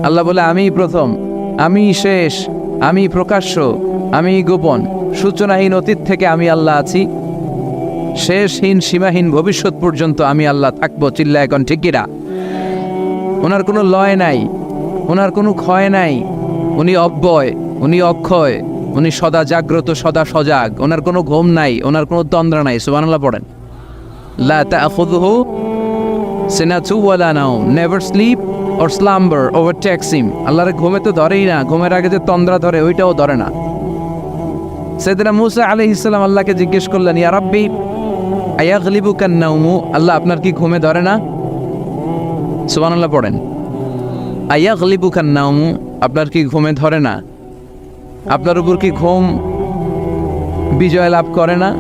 আল্লাহ বলে আমিই প্রথম, আমি শেষ, আমি প্রকাশ্য, আমি গোপন, সূচনাহীন অতীত থেকে আমি আল্লাহ আছি, শেষহীন সীমাহীন ভবিষ্যৎ পর্যন্ত আমি আল্লাহ থাকবো। চিল্লা এখন ঠিক কিনা? ওনার কোনো লয় নাই, ওনার কোনো ক্ষয় নাই, উনি অব্যয়, উনি অক্ষয়, উনি সদা জাগ্রত, সদা সজাগ, ওনার কোনো ঘুম নাই, ওনার কোনো তন্দ্রা নাই। সুবহানাল্লাহ পড়েন। লা তাখুযুহু সিনাতু ওয়ালা নাওম, never sleep or slumber overtakes him. আল্লাহর ঘুমে তো ধরেই না, ঘুমের আগে যে তন্দ্রা ধরে ওইটাও ধরে না। সাইয়েদনা মূসা আলাইহিস সালাম আল্লাহকে জিজ্ঞেস করলেন, ইয়া রাব্বি আয়াগলিবুকান নাওমু, আল্লাহ আপনার কি ঘুমে ধরে না? সুবহানাল্লাহ পড়েন। আয়াগলিবুকান নাওমু, আপনার কি ঘুমে ধরে না? আপনার উপর কি ঘুম বিজয় লাভ করে না?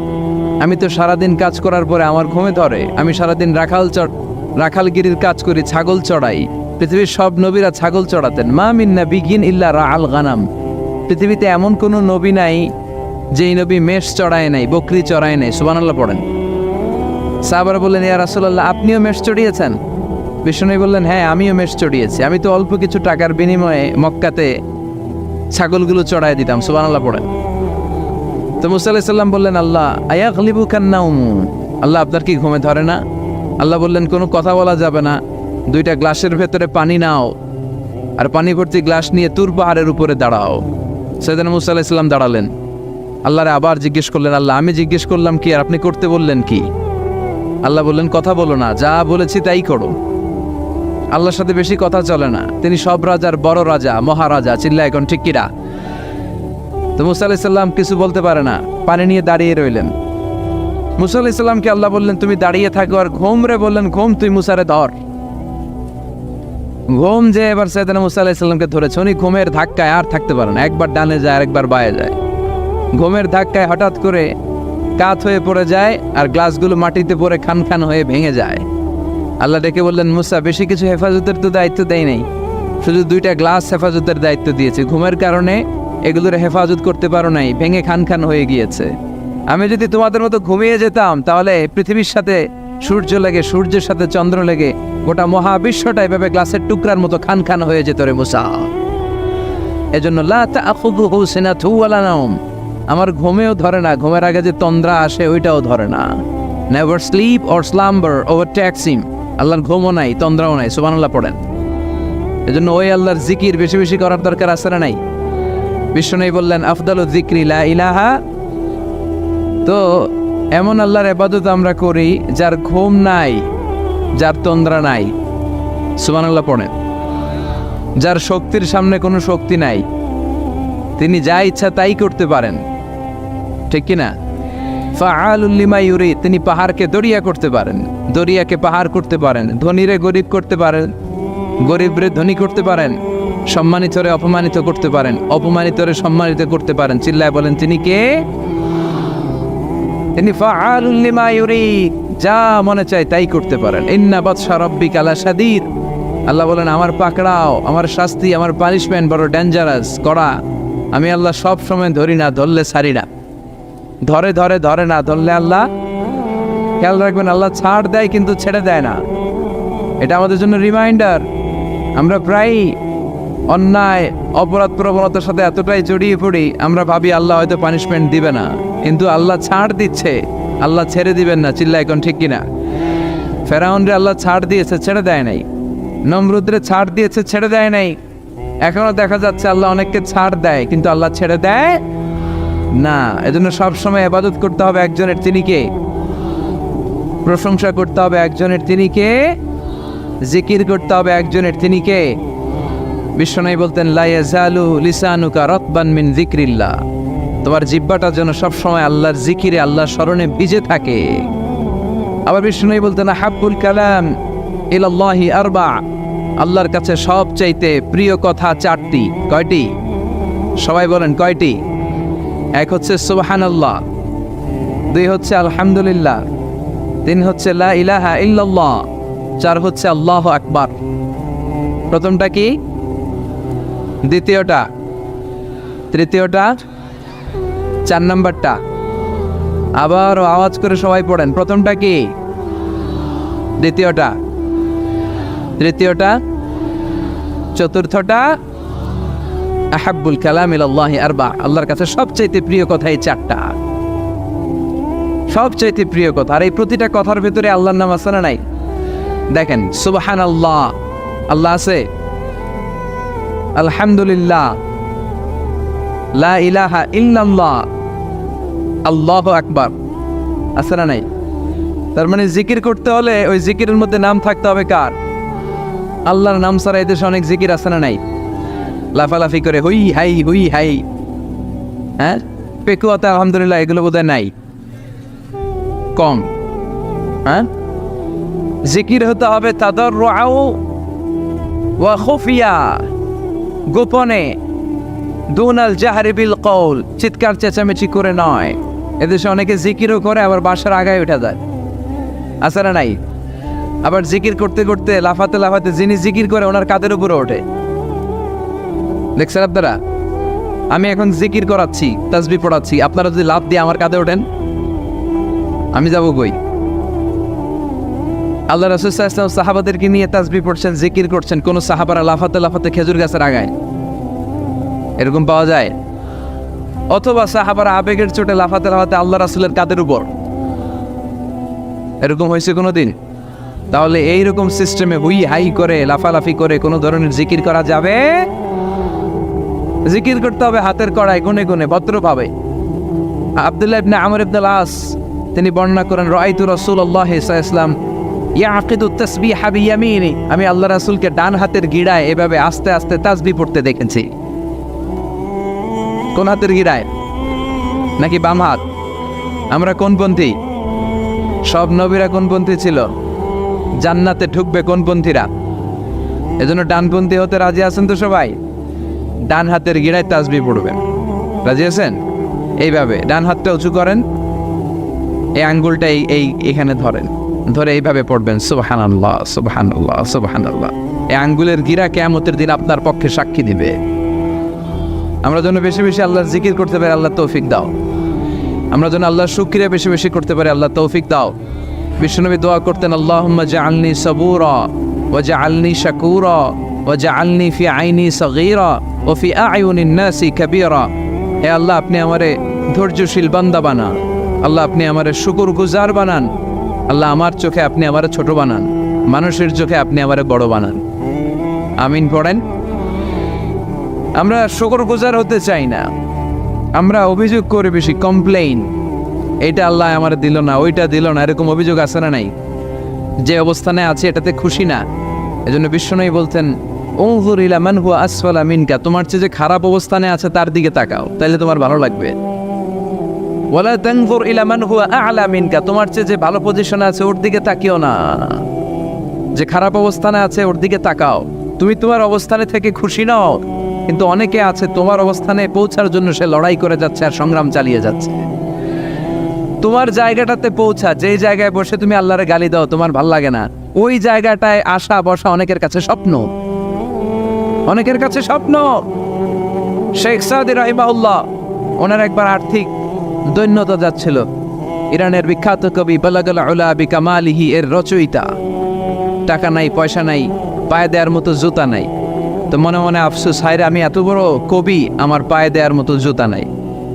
আমি তো সারাদিন কাজ করার পরে আমার ঘুমে ধরে। আমি সারাদিন রাখালগিরির কাজ করি, ছাগল চড়াই। পৃথিবীর সব নবীরা ছাগল চড়াতেন। মা মিন নাবিয়্যিন ইল্লা রাআল গানাম, পৃথিবীতে এমন কোনো নবী নাই যেই নবী মেষ চড়ায় নাই, বকরি চড়ায় নাই। সুবহানাল্লাহ পড়েন। সাহাবারা বললেন, ইয়া রাসূলুল্লাহ, আপনিও মেষ চড়িয়েছেন? বিষ্ণু বললেন, হ্যাঁ আমিও মেষ চড়িয়েছি। আমি তো অল্প কিছু টাকার বিনিময়ে মক্কাতে ছাগলগুলো চড়ায় দিতাম। সুবহানাল্লাহ পড়েন। তো মূসা আলাইহিস সালাম বললেন, আল্লাহ আয়াগলিবুকান নাওম, আল্লাহ আপনার কি ঘুমে ধরে না? আল্লাহ বললেন, কোনো কথা বলা যাবে না, দুইটা গ্লাসের ভেতরে পানি নাও, আর পানি ভর্তি গ্লাস নিয়ে তুর পাহাড়ের উপরে দাঁড়াও। সাইয়েদনা মূসা আলাইহিস সালাম দাঁড়ালেন। আল্লাহরে আবার জিজ্ঞেস করলেন, আল্লাহ আমি জিজ্ঞেস করলাম কি আর আপনি করতে বললেন কি? আল্লাহ বললেন, কথা বলো না, যা বলেছি তাই করো। আল্লাহর সাথে বেশি কথা চলে না, তিনি সব রাজার বড় রাজা, মহারাজা। চিল্লা এখন ঠিক কিরা? তো মূসা আলাইহিস সালাম কিছু বলতে পারে না, পানি নিয়ে দাঁড়িয়ে রইলেন। মূসা আলাইহিস সালামকে আল্লাহ বললেন, তুমি দাঁড়িয়ে থাকো, আর ঘুম রে বললেন, ঘুম তুই মূসারে ধর। ঘুম যে এবার সাইয়েদনা মূসা আলাইহিস সালামকে ধরেছে, উনি ঘুমের ধাক্কায় আর থাকতে পারে না, একবার ডানে যায় আর একবার বায়ে যায়। ঘুমের ধাক্কায় হঠাৎ করে কাত হয়ে পড়ে যায়, আর গ্লাসগুলো মাটিতে পড়ে খান খান হয়ে ভেঙে যায়। আল্লাহ ডেকে বললেন, মূসা বেশি কিছু হেফাজতের তো দায়িত্ব দেয় নাই, শুধু দুইটা গ্লাস হেফাজতের দায়িত্ব দিয়েছে। ঘুমের কারণে এগুলোর হেফাজত করতে পারো নাই, ভেঙে খান খান হয়ে গিয়েছে। আমি যদি তোমাদের মতো ঘুমিয়ে যেতাম, তাহলে পৃথিবীর সাথে সূর্য লেগে, সূর্যের সাথে চন্দ্র লেগে গোটা মহাবিশ্বটা এভাবে গ্লাসের টুকরার মতো খান খান হয়ে যেত রে মূসা। এজন্য লা তাখুযুহু সিনাতু ওয়ালা নাওম, আমার ঘুমেও ধরে না, ঘুমের আগে যে তন্দ্রা আসে ওইটাও ধরে না। Never sleep or slumber overtakes him, আল্লাহর ঘুমও নাই, তন্দ্রাও নাই। সুবহানাল্লাহ পড়েন। এজন্য ওই আল্লাহর জিকির বেশি বেশি করার দরকার আছে না নাই? বিষ্ণু বললেন, আফদালু যিকরি লা ইলাহা। তো এমন আল্লাহর ইবাদত আমরা করি যার ঘুম নাই, যার তন্দ্রা নাই। সুবহানাল্লাহ পড়েন। যার শক্তির সামনে কোনো শক্তি নাই, তিনি যা ইচ্ছা তাই করতে পারেন, ঠিক কিনা? ফাআলুল লিমা ইউরিদ, তিনি পাহাড়কে দরিয়া করতে পারেন, দরিয়াকে পাহাড় করতে পারেন, ধনীরে গরিব করতে পারেন, গরিবরে ধনী করতে পারেন, সম্মানিতরে অপমানিত করতে পারেন, অপমানিতরে সম্মানিত করতে পারেন। চিল্লায় বলেন, তিনি কে? তিনি ফাআলুল লিমা ইউরিদ, যা মনে চায় তাই করতে পারেন। ইন্না বাতশা রাব্বিকা লাশাদীদ, আল্লাহ বলেন, আমার পাকড়াও, আমার শাস্তি, আমার পানিশমেন্ট বড় ডেঞ্জারাস, কড়া। আমি আল্লাহ সব সময় ধরি না, ধরলে ছাড়ি না। ধরে ধরে ধরে না, ধরলে আল্লাহ, খেয়াল রাখবেন, আল্লাহ ছাড় দেয় কিন্তু ছেড়ে দেয় না। এটা আমাদের জন্য রিমাইন্ডার। আমরা প্রায় অন্যায় অপরাধ প্রবণতার সাথে এতটাই জড়িয়ে পড়ি, আমরা ভাবি আল্লাহ হয়তো পানিশমেন্ট দিবে না, কিন্তু আল্লাহ ছাড় দিচ্ছে, আল্লাহ ছেড়ে দিবেন না। চিল্লা এখন ঠিক কিনা? ফেরাউনরে আল্লাহ ছাড় দিয়েছে, ছেড়ে দেয় নাই। নমরুদরে ছাড় দিয়েছে, ছেড়ে দেয় নাই। এখনো দেখা যাচ্ছে আল্লাহ অনেককে ছাড় দেয়, কিন্তু আল্লাহ ছেড়ে দেয় না। এজন্য সবসময় ইবাদত করতে হবে একজনের, তিনি কে? প্রশংসা করতে হবে একজনের, তিনি কে? জিকির করতে হবে একজনের, তিনি কে? বিষ্ণু বলতেন, লা ইয়াজালু লিসানুকা রাতবান মিন যিকরিল্লাহ, তোমার জিহ্বাটা যেন সবসময় আল্লাহর জিকিরে, আল্লাহর স্মরণে ভিজে থাকে। আবার বিষ্ণু বলতেন, হাব্বুল কালাম ইলাল্লাহি আরবা, আল্লাহর কাছে সবচাইতে প্রিয় কথা চারটি। কয়টি? সবাই বলেন কয়টি? এক হচ্ছে সুবহানাল্লাহ, দুই হচ্ছে আলহামদুলিল্লাহ, তিন হচ্ছে লা ইলাহা ইল্লাল্লাহ, চার হচ্ছে আল্লাহু আকবার। প্রথমটা কি? দ্বিতীয়টা? তৃতীয়টা? চার নাম্বারটা? আবার আওয়াজ করে সবাই পড়েন, প্রথমটা কি? দ্বিতীয়টা? তৃতীয়টা? চতুর্থটা আহাব্বুল কালাম ইলাল্লাহি আরবা, আল্লাহর কাছে সবচাইতে প্রিয় কথা এই চারটা, সবচাইতে প্রিয় কথা। আর এই প্রতিটা কথার ভিতরে আল্লাহর নাম আছে না নাই? দেখেন, সুবহানাল্লাহ আল্লাহ আছে, আলহামদুলিল্লাহ, লা ইলাহা ইল্লাল্লাহ, আল্লাহু আকবার, আছে না নাই? তার মানে জিকির করতে হলে ওই জিকিরের মধ্যে নাম থাকতে হবে কার? আল্লাহর নাম ছাড়া এদেশে অনেক জিকির আছে না নাই? লাফালাফি করে হুই হাই, হ্যাঁ, পেকুয়াতে আলহামদুলিল্লাহ, এগুলো বোধহয় নাই, কম। হ্যাঁ, জিকির হতে হবে তাদাররুআ ওয়া খুফিয়া, গোপনে, দুনাল জাহরি বিল কওল, চিৎকার চেঁচামেচি করে নয়। এদেশে অনেকে জিকিরও করে আবার বাসার আগায় উঠে যায়, আছে না নাই? আবার জিকির করতে করতে লাফাতে লাফাতে যিনি জিকির করে ওনার কাঁধের উপরে ওঠে, দেখছেন আপনারা? আমি এখন জিকির করাচ্ছি, তাসবিহ পড়াচ্ছি, আপনারা যদি লাফ দিয়ে আমার কাঁধে ওঠেন, আমি যাবো কই? আল্লাহ রাসূল সাল্লাল্লাহু আলাইহি ওয়াসাল্লাম সাহাবাদেরকে নিয়ে তাসবিহ পড়ছেন, জিকির করছেন, কোন সাহাবারা লাফাতে লাফাতে খেজুর গাছের আগায়, এরকম পাওয়া যায়? অথবা সাহাবারা আবেগের চোটে লাফাতে লাফাতে আল্লাহ রাসূলের কাঁধের উপর, এরকম হয়েছে কোনোদিন? তাহলে এইরকম সিস্টেমে হুই হাই করে লাফালাফি করে কোনো ধরনের জিকির করা যাবে? জিকির করতে হবে হাতের কড়ায়, গুনে গুনে, ভদ্রভাবে। আব্দুল্লাহ ইবনে আমর ইবনে আল-আস তিনি বর্ণনা করেন, রাআইতু রাসূলুল্লাহ সাল্লাল্লাহু আলাইহি ওয়াসাল্লাম ইয়াকিদু তাসবিহা বিয়ামিনি, আমি আল্লাহ রাসূলকে ডান হাতের গিড়ায় এভাবে আস্তে আস্তে তাসবিহ পড়তে দেখেছি। কোন হাতের গিড়ায়? নাকি বাম হাত? আমরা কোন পন্থী? সব নবীরা কোন পন্থী ছিল? জান্নাতে ঢুকবে কোন পন্থীরা? এজন্য ডানপন্থী হতে রাজি আছেন তো সবাই? ডান হাতের গিড়ায় তাসবিহ পড়বেন, রাজি আছেন? এইভাবে ডান হাতটা উঁচু করেন, এই আঙ্গুলটা এইখানে ধরেন, ধরে এইভাবে পড়বেন, সুবহানাল্লাহ সুবহানাল্লাহ সুবহানাল্লাহ। এই আঙ্গুলের গিরা কিয়ামতের দিন আপনার পক্ষে সাক্ষী দিবে। আমরা যেন বেশি বেশি আল্লাহর জিকির করতে পারি, আল্লাহ তৌফিক দাও। আমরা যেন আল্লাহর শুকরিয়া বেশি বেশি করতে পারি, আল্লাহ তৌফিক দাও। বিশ্বনবী দোয়া করতেন, আল্লাহুম্মা জাআলনি সাবুরা ওয়া জাআলনি শাকুরা ওয়া জাআলনি ফি আইনি সগীরা ওয়া ফি আ'য়ুনিন নাসি কাবীরা। হে আল্লাহ, আপনি আমারে ধৈর্যশীল বান্দা বানান, আল্লাহ আপনি আমারে শুকরগুজার বানান, আল্লাহ আমার চোখে আপনি আমারে ছোট বানান, মানুষের চোখে আপনি আমারে বড় বানান। আমিন পড়েন। আমরা শুকরগুজার হতে চাই না, আমরা অভিযোগ করে বেশি, কমপ্লেইন, এইটা আল্লাহ আমার দিল না, ওইটা দিল না, এরকম অভিযোগ আছে না নাই? যে অবস্থানে আছে এটাতে খুশি না। এজন্য বিশ্বনবী বলতেন, উনজুর ইলা মান হুয়া আসফালা মিনকা, তোমার চেয়ে যে খারাপ অবস্থানে আছে তার দিকে তাকাও, তাহলে তোমার ভালো লাগবে। ওয়ালা তানজুর ইলা মান হুয়া আ'লা মিনকা, তোমার চেয়ে যে ভালো পজিশনে আছে ওর দিকে তাকিও না, যে খারাপ অবস্থানে আছে ওর দিকে তাকাও। তুমি তোমার অবস্থানে থেকে খুশি নাও, কিন্তু অনেকে আছে তোমার অবস্থানে পৌঁছার জন্য সে লড়াই করে যাচ্ছে আর সংগ্রাম চালিয়ে যাচ্ছে। তোমার জায়গাটাতে পৌঁছা, যেই জায়গায় বসে তুমি আল্লাহরে গালি দাও, তোমার ভাল লাগে না, ওই জায়গাটায় আসা বসা অনেকের কাছে স্বপ্ন, অনেকের কাছে স্বপ্ন। শেখ সাদি রাহিমাহুল্লাহ, ওনার একবার আর্থিক দৈন্যতা যাচ্ছিল। ইরানের বিখ্যাত কবি বালাগাল উলা বিকামালিহি এর রচয়িতা, টাকা নাই, পয়সা নাই, পায়ে দেওয়ার মতো জুতা নাই। তো মনে মনে আফসোস, হায়রে আমি এত বড় কবি, আমার পায়ে দেওয়ার মতো জুতা নাই।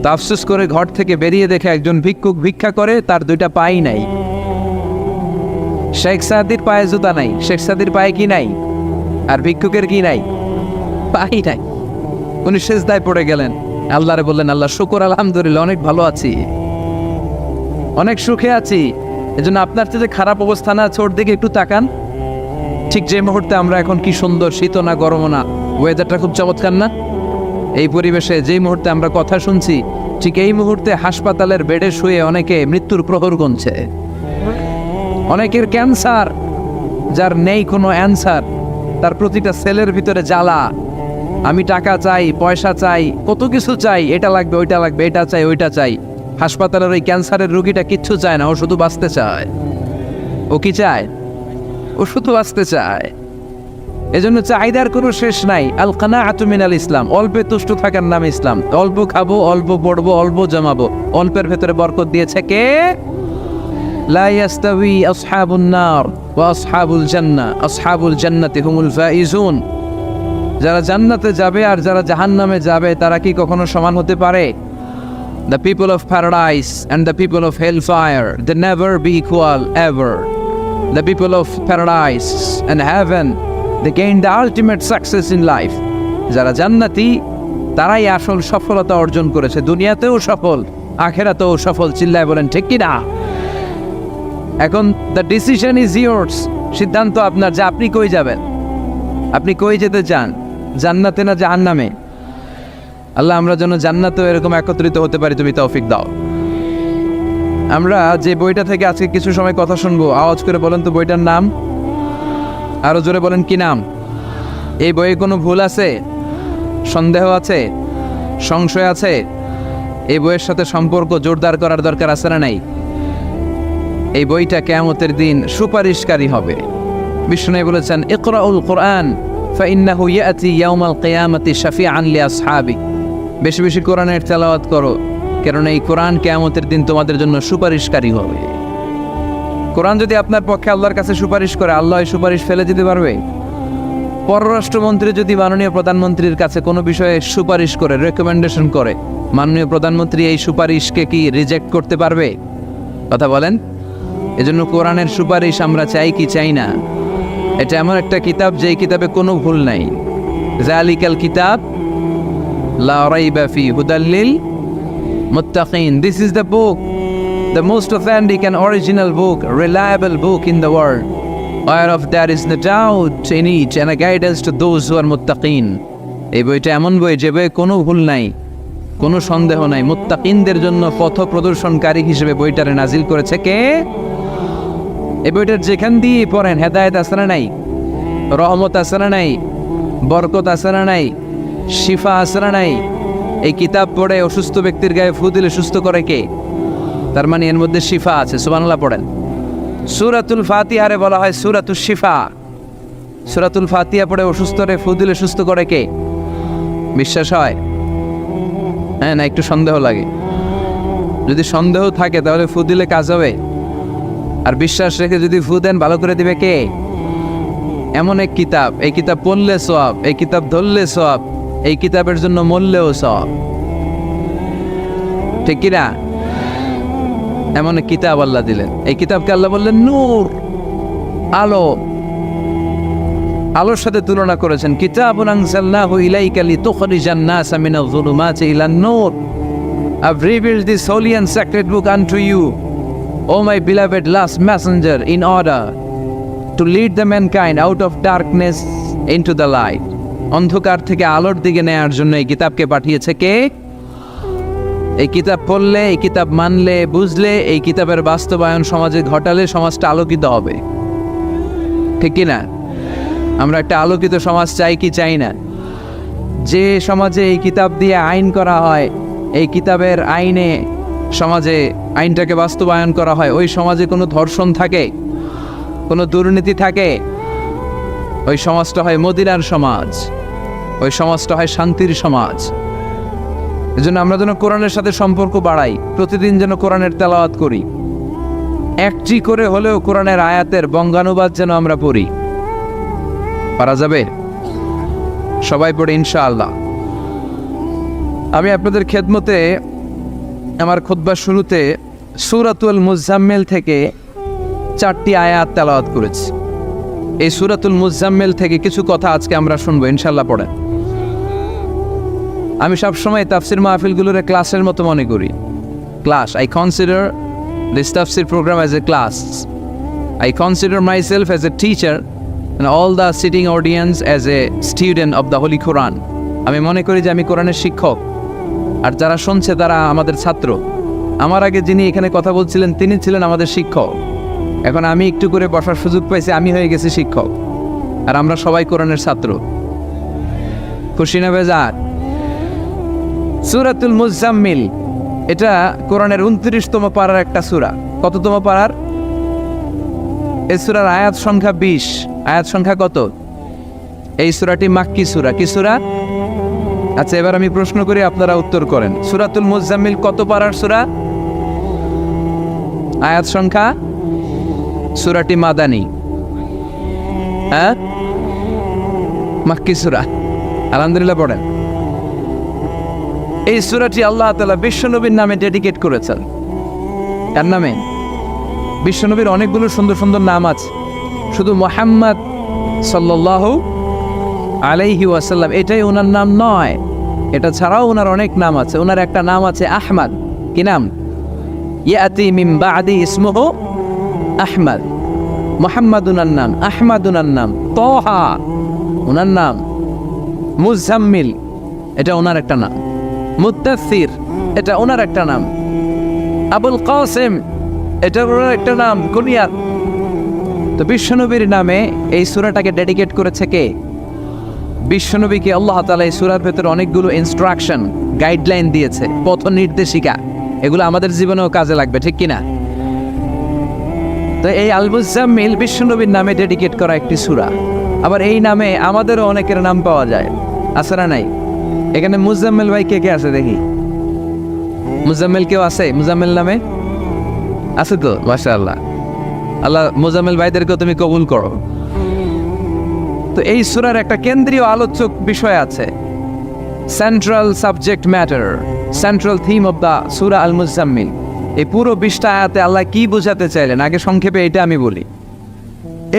তো আফসোস করে ঘর থেকে বেরিয়ে দেখে একজন ভিক্ষুক ভিক্ষা করে, তার দুইটা পাই নাই। শেখ সাদির পায়ে জুতা নাই, শেখ সাদির পায়ে কি নাই? আর ভিক্ষুকের কি নাই? পাই নাই। উনি সেজদায় পড়ে গেলেন, আল্লাহরে বললেন, আল্লাহ শুকর, আলহামদুলিল্লাহ, অনেক ভালো আছি, অনেক সুখে আছি। এজন্য আপনার চেয়ে যে খারাপ অবস্থানে আছে ওর দিকে একটু তাকান। ঠিক যে মুহূর্তে আমরা এখন, কি সুন্দর, শীত না গরম না, ওয়েদারটা খুব চমৎকার না? এই পরিবেশে যেই মুহূর্তে আমরা কথা শুনছি, ঠিক এই মুহূর্তে হাসপাতালের বেডে শুয়ে অনেকে মৃত্যুর প্রহর গুনছে। অনেকের ক্যান্সার, যার নেই কোনো অ্যান্সার, তার প্রতিটা সেলের ভিতরে জ্বালা, আমি টাকা চাই, পয়সা চাই, কত কিছু চাই, এটা লাগবে, ওইটা লাগবে, এটা চাই, ওইটা চাই। হাসপাতালের ওই ক্যান্সারের রোগীটা কিচ্ছু চায় না, ও শুধু বাঁচতে চায়। ও কি চায়? ও শুধু বাঁচতে চায়। এজন্য চাহিদার কোনো শেষ নাই। আল কানাআতু মিনাল ইসলাম, অল্পে তুষ্ট থাকার নাম ইসলাম। অল্প খাবো, অল্প পড়বো, অল্প জমাবো, অল্পের ভেতরে বরকত দিয়েছে কে? লা ইয়াস্তাউই আসহাবুন নার ওয়া আসহাবুল জান্নাহ, আসহাবুল জান্নাতি হুমুল ফাইজুন। যারা জান্নাতে যাবে আর যারা জাহান্নামে যাবে তারা কি কখনো সমান হতে পারে? The people of paradise and the people of hellfire, they never be equal ever. The people of paradise and heaven, they gain the ultimate success in life. যারা জান্নাতি তারাই আসল সফলতা অর্জন করেছে, দুনিয়াতেও সফল, আখেরাতেও সফল। চিল্লায় বলেন ঠিক কি না? এখন দ্য ডিসিশন ইজ ইয়োর্স, সিদ্ধান্ত আপনার যে আপনি কই যাবেন, আপনি কই যেতে চান, জান্নাতে না জাহান্নামে? আল্লাহ আমরা যেন জান্নাতেও এরকম একত্রিত হতে পারি, তুমি তৌফিক দাও। আমরা যে বইটা থেকে আজকে কিছু সময় কথা শুনবো, আওয়াজ করে বলেন তো বইটার নাম, আরো জোরে বলেন কি নাম? এই বইয়ে কোনো ভুল আছে, সন্দেহ আছে, সংশয় আছে? এই বইয়ের সাথে সম্পর্ক জোরদার করার দরকার আছে না নাই? এই বইটা কিয়ামতের দিন সুপারিশকারী হবে। বিষ্ণু বলেছেন, ইকরাউল কোরআন ফাইন্নাহু ইয়াতি ইয়াউমাল কিয়ামাতি শাফিআন লিআসহাবি। বেশি বেশি কোরআনের তেলাওয়াত করো, কারণ এই কোরআন কিয়ামতের দিন তোমাদের জন্য সুপারিশকারী হবে। কোরআন যদি আপনার পক্ষে আল্লাহর কাছে সুপারিশ করে, আল্লাহ এই সুপারিশ ফেলে দিতে পারবে? পররাষ্ট্রমন্ত্রী যদি মাননীয় প্রধানমন্ত্রীর কাছে কোনো বিষয়ে সুপারিশ করে, রেকমেন্ডেশন করে, মাননীয় প্রধানমন্ত্রী এই সুপারিশকে কি রিজেক্ট করতে পারবে? কথা বলেন। এজন্য কোরআনের সুপারিশ আমরা চাই কি চাই না? এটা এমন একটা কিতাব যেই কিতাবে কোনো ভুল নাই। যালিকাল কিতাব লা রাইবা ফি হুদাল লিল মুত্তাকিন। This is the book, the most authentic and original book, reliable book in the world, whereof there is no doubt in it and a guidance to those who are muttaqin. এই বইটা এমন বই যে বইয়ে কোনো ভুল নাই, কোনো সন্দেহ নাই। মুত্তাকিনদের জন্য পথ প্রদর্শনকারী হিসেবে বইটারে নাজিল করেছে কে? এই বইটার যেখান দিয়ে পড়েন হেদায়েত আছে না নাই, রহমত আছে না নাই, বরকত আছে না নাই, শিফা আছে না নাই? এই কিতাব পড়ে অসুস্থ ব্যক্তির গায়ে ফু দিলে সুস্থ করে কে? তার মানে এর মধ্যে শিফা আছে। সুবহানাল্লাহ পড়েন। সূরাতুল ফাতিহারে বলা হয় সূরাতুশ শিফা। সূরাতুল ফাতিহা পড়ে অসুস্থরে ফু দিলে সুস্থ করে কে? বিশ্বাস হয়? হ্যাঁ না একটু সন্দেহ লাগে? যদি সন্দেহ থাকে তাহলে ফু দিলে কাজ হবে? আর বিশ্বাস রেখে যদি ফু দেন ভালো করে দিবে কে? এমন এক কিতাব, এই কিতাব পড়লে সওয়াব, এই কিতাব ধরলে সওয়াব, এই কিতাবের জন্য মরলেও সওয়াব। ঠিক কি না? এমন এক কিতাব আল্লাহ দিলেন। এই কিতাবকে আল্লাহ বললেন নূর, আলো। আলোর সাথে তুলনা করেছেন, কিতাবুন আনজালনাহু ইলাইকা লিতুখরিজান NASA Minaj যুলুমাতি ইলান Noor. I've revealed this holy and sacred book unto you, O my beloved last messenger, in order to lead the mankind out of darkness into the light. অন্ধকার থেকে আলোর দিকে নেয়ার জন্য এই কিতাবকে পাঠিয়েছে কে? এই কিতাব পড়লে, এই কিতাব মানলে, বুঝলে, এই কিতাবের বাস্তবায়ন সমাজে ঘটালে সমাজটা আলোকিত হবে। ঠিক কি না? আমরা একটা আলোকিত সমাজ চাই কি চাই না? যে সমাজে এই কিতাব দিয়ে আইন করা হয়, এই কিতাবের আইনে সমাজে আইনটাকে বাস্তবায়ন করা হয়, ওই সমাজে কোনো ধর্ষণ থাকে, কোনো দুর্নীতি থাকে, ওই সমাজটা হয় মদিনার সমাজ, ওই সমাজটা হয় শান্তির সমাজ। এজন্য আমরা যেন কোরআনের সাথে সম্পর্ক বাড়াই, প্রতিদিন যেন কোরআনের তেলাওয়াত করি, একটি করে হলেও কোরআনের আয়াতের বঙ্গানুবাদ যেন আমরা পড়ি। পারা যাবে? সবাই পড়ে ইনশাআল্লাহ। আমি আপনাদের খেদমতে আমার খুতবার শুরুতে সূরাতুল মুজাম্মিল থেকে 4টি আয়াত তেলাওয়াত করেছি। এই সূরাতুল মুজাম্মিল থেকে কিছু কথা আজকে আমরা শুনবো ইনশাআল্লাহ। পড়েন। আমি সবসময় তাফসির মাহফিলগুলোর ক্লাসের মতো মনে করি। Class, I consider this tafsir program as a class. I consider myself as a teacher and all the sitting audience as a student of the Holy Quran. আমি মনে করি যে আমি কোরআনের শিক্ষক, আর যারা শুনছে তারা আমাদের ছাত্র। আমার আগে যিনি এখানে কথা বলছিলেন তিনি ছিলেন আমাদের শিক্ষক। এখন আমি একটু করে বসার সুযোগ পাইছি, আমি হয়ে গেছি শিক্ষক, আর আমরা সবাই কোরআনের ছাত্র। খুশি না বেজার? সূরাতুল মুজাম্মিল এটা কোরআনের 29তম পারার একটা সূরা। কততম পারার? এই সূরার আয়াত সংখ্যা 20। আয়াত সংখ্যা কত? এই সূরাটি মাক্কি সূরা। কি সূরা? আচ্ছা, এবার আমি প্রশ্ন করি, আপনারা উত্তর করেন। সূরাতুল মুজাম্মিল কত পারার সূরা? আয়াত সংখ্যা? সূরাটি মাদানী। হ্যাঁ, মাক্কি সূরা। আলহামদুলিল্লাহ পড়েন। এই সূরাটি আল্লাহ তাআলা বিশ্বনবীর নামে ডেডিকেট করেছেন। কার নামে? বিশ্বনবীর অনেকগুলো সুন্দর সুন্দর নাম আছে, শুধু মুহাম্মদ সাল্লাল্লাহু আলাইহি ওয়াসাল্লাম এটাই ওনার নাম নয়, এটা ছাড়াও ওনার অনেক নাম আছে। ওনার একটা নাম আছে আহমদ। কি নাম? ইয়াতি মিন বাদি ইসমুহু আহমদ। মুহাম্মদ ওনার নাম, আহমদ ওনার নাম, তাহা ওনার নাম, মুজাম্মিল এটা ওনার একটা নাম, মুদ্দাসসির এটা ওনার একটা নাম, আবুল কাসেম এটা ওনার একটা নাম, কুনিয়াত। তো বিশ্বনবীর নামে এই সূরাটাকে ডেডিকেট করেছে কে? বিশ্বনবীকে আল্লাহ তাআলা এই সূরার ভেতরে অনেকগুলো ইনস্ট্রাকশন, গাইডলাইন দিয়েছে, পথ নির্দেশিকা। এগুলো আমাদের জীবনেও কাজে লাগবে, ঠিক কিনা? তো এই আল মুজাম্মিল বিশ্বনবীর নামে ডেডিকেট করা একটি সূরা। আবার এই নামে আমাদেরও অনেকের নাম পাওয়া যায়, আছে না নাই? এখানে মুজাম্মিল ভাই কে কে আছে দেখি? মুজাম্মিল কেউ আছে মুজাম্মিল নামে? আছে তো, মাশাআল্লাহ। আল্লাহ মুজাম্মিল ভাইদেরকেও তুমি কবুল করো। তো এই সূরার একটা কেন্দ্রীয় আলোচক বিষয় আছে, central subject matter, central theme of the Surah Al Muzzammil. এই পুরো 20টা আয়াতে আল্লাহ কি বোঝাতে চাইলেন, আগে সংক্ষেপে এটা আমি বলি।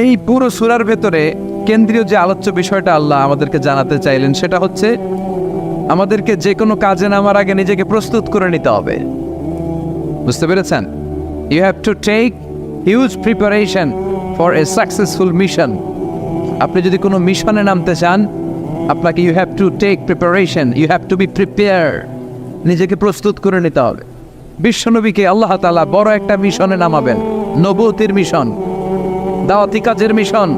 এই পুরো সূরার ভেতরে কেন্দ্রীয় যে আলোচ্য বিষয়টা আল্লাহ আমাদেরকে জানাতে চাইলেন সেটা হচ্ছে আমাদেরকে যে কোনো কাজে নামার আগে নিজেকে প্রস্তুত করে নিতে হবে। বুঝতে পেরেছেন? You have to take huge preparation for a successful mission. আপনি যদি কোনো মিশনে নামতে চান, আপনাকে you have to take preparation, you have to be prepare. নিজেকে প্রস্তুত করে নিতে হবে। বিশ্বনবীকে আল্লাহ তাআলা বড় একটা মিশনে নামাবেন, নবুয়তের মিশন, দাওয়াতি কাজের মিশন,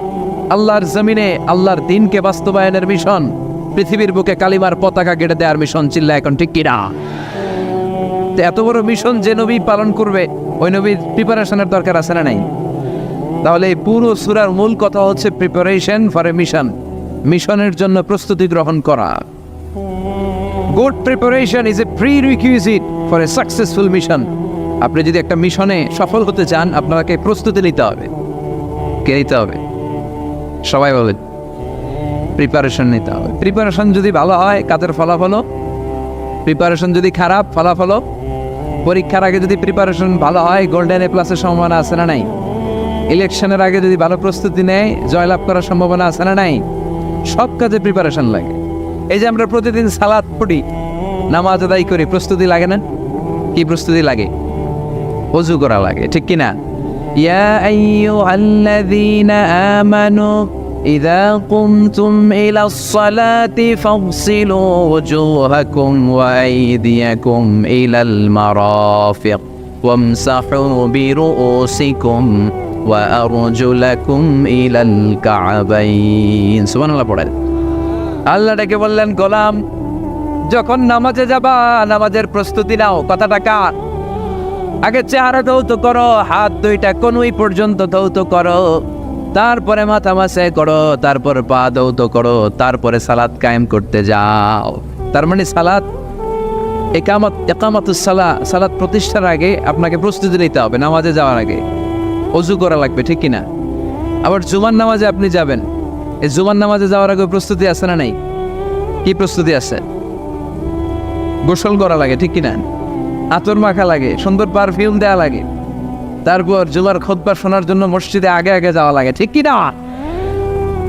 আল্লাহর জমিনে আল্লাহর দ্বীনকে বাস্তবায়নের মিশন, পৃথিবীর বুকে কালিমার পতাকা গেড়ে দেওয়ার মিশন। চিল্লা এখন ঠিক কিনা? তো এত বড় মিশন যে নবী পালন করবে, ওই নবীর প্রিপারেশনের দরকার আছে না নাই? তাহলে এই পুরো সূরার মূল কথা হচ্ছে প্রিপারেশন ফর এ মিশন, মিশনের জন্য প্রস্তুতি গ্রহণ করা। Good preparation is a prerequisite for a successful mission. আপনি যদি একটা মিশনে সফল হতে চান, আপনাকে প্রস্তুতি নিতে হবে। কে নিতে হবে? সবাই বলেন, প্রিপারেশন নিতে হবে। প্রিপারেশন যদি ভালো হয়, কাজের ফলাফলও। প্রিপারেশন যদি খারাপ, ফলাফলও। পরীক্ষার আগে যদি প্রিপারেশন ভালো হয়, গোল্ডেন এ প্লাসের সম্ভাবনা আছে না নাই? ইলেকশনের আগে যদি ভালো প্রস্তুতি নেয়, জয়লাভ করার সম্ভাবনা আছে না নাই? সব কাজে প্রিপারেশন লাগে। এই যে আমরা প্রতিদিন সালাত পড়ি, নামাজ আদায় করি, প্রস্তুতি লাগে না? কি প্রস্তুতি লাগে? ওযু করা লাগে, ঠিক কিনা? ইয়া আইয়ুহাল্লাযীনা আমানু ইযা কুমতুম ইলাস সালাতি ফাগসিলু ওয়ুজুহাকুম ওয়া আইদিয়াকুম ইলাল মারাফিক ওয়ামসাহু বিরুউসিকুম ওয়া আরজুলাকুম ইলাল কা'বাইন। সুবহানাল্লাহ পড়েন। আল্লাহ ডেকে বললেন, গোলাম যখন নামাজে যাবা, নামাজের প্রস্তুতি নাও। কথাটা কার? আগে চেহারা ধৌত করো, হাত দুইটা কনুই পর্যন্ত ধৌত করো, তারপরে মাথা মাসে করো, তারপর পা ধৌত করো, তারপরে সালাত কায়েম করতে যাও। তার মানে সালাত একামাতুস সালাত প্রতিষ্ঠার আগে আপনাকে প্রস্তুতি নিতে হবে। নামাজে যাওয়ার আগে ওযু করা লাগবে, ঠিক কিনা? আবার জুমার নামাজে আপনি যাবেন, এই জুমার নামাজে যাওয়ার আগে প্রস্তুতি আছে না নাই? কি প্রস্তুতি আছে? গোসল করা লাগে, ঠিক কিনা? আতর মাখা লাগে, সুন্দর পারফিউম দেওয়া লাগে, তারপর জুমার খুতবা শোনার জন্য মসজিদে আগে আগে যাওয়া লাগে, ঠিক কিনা?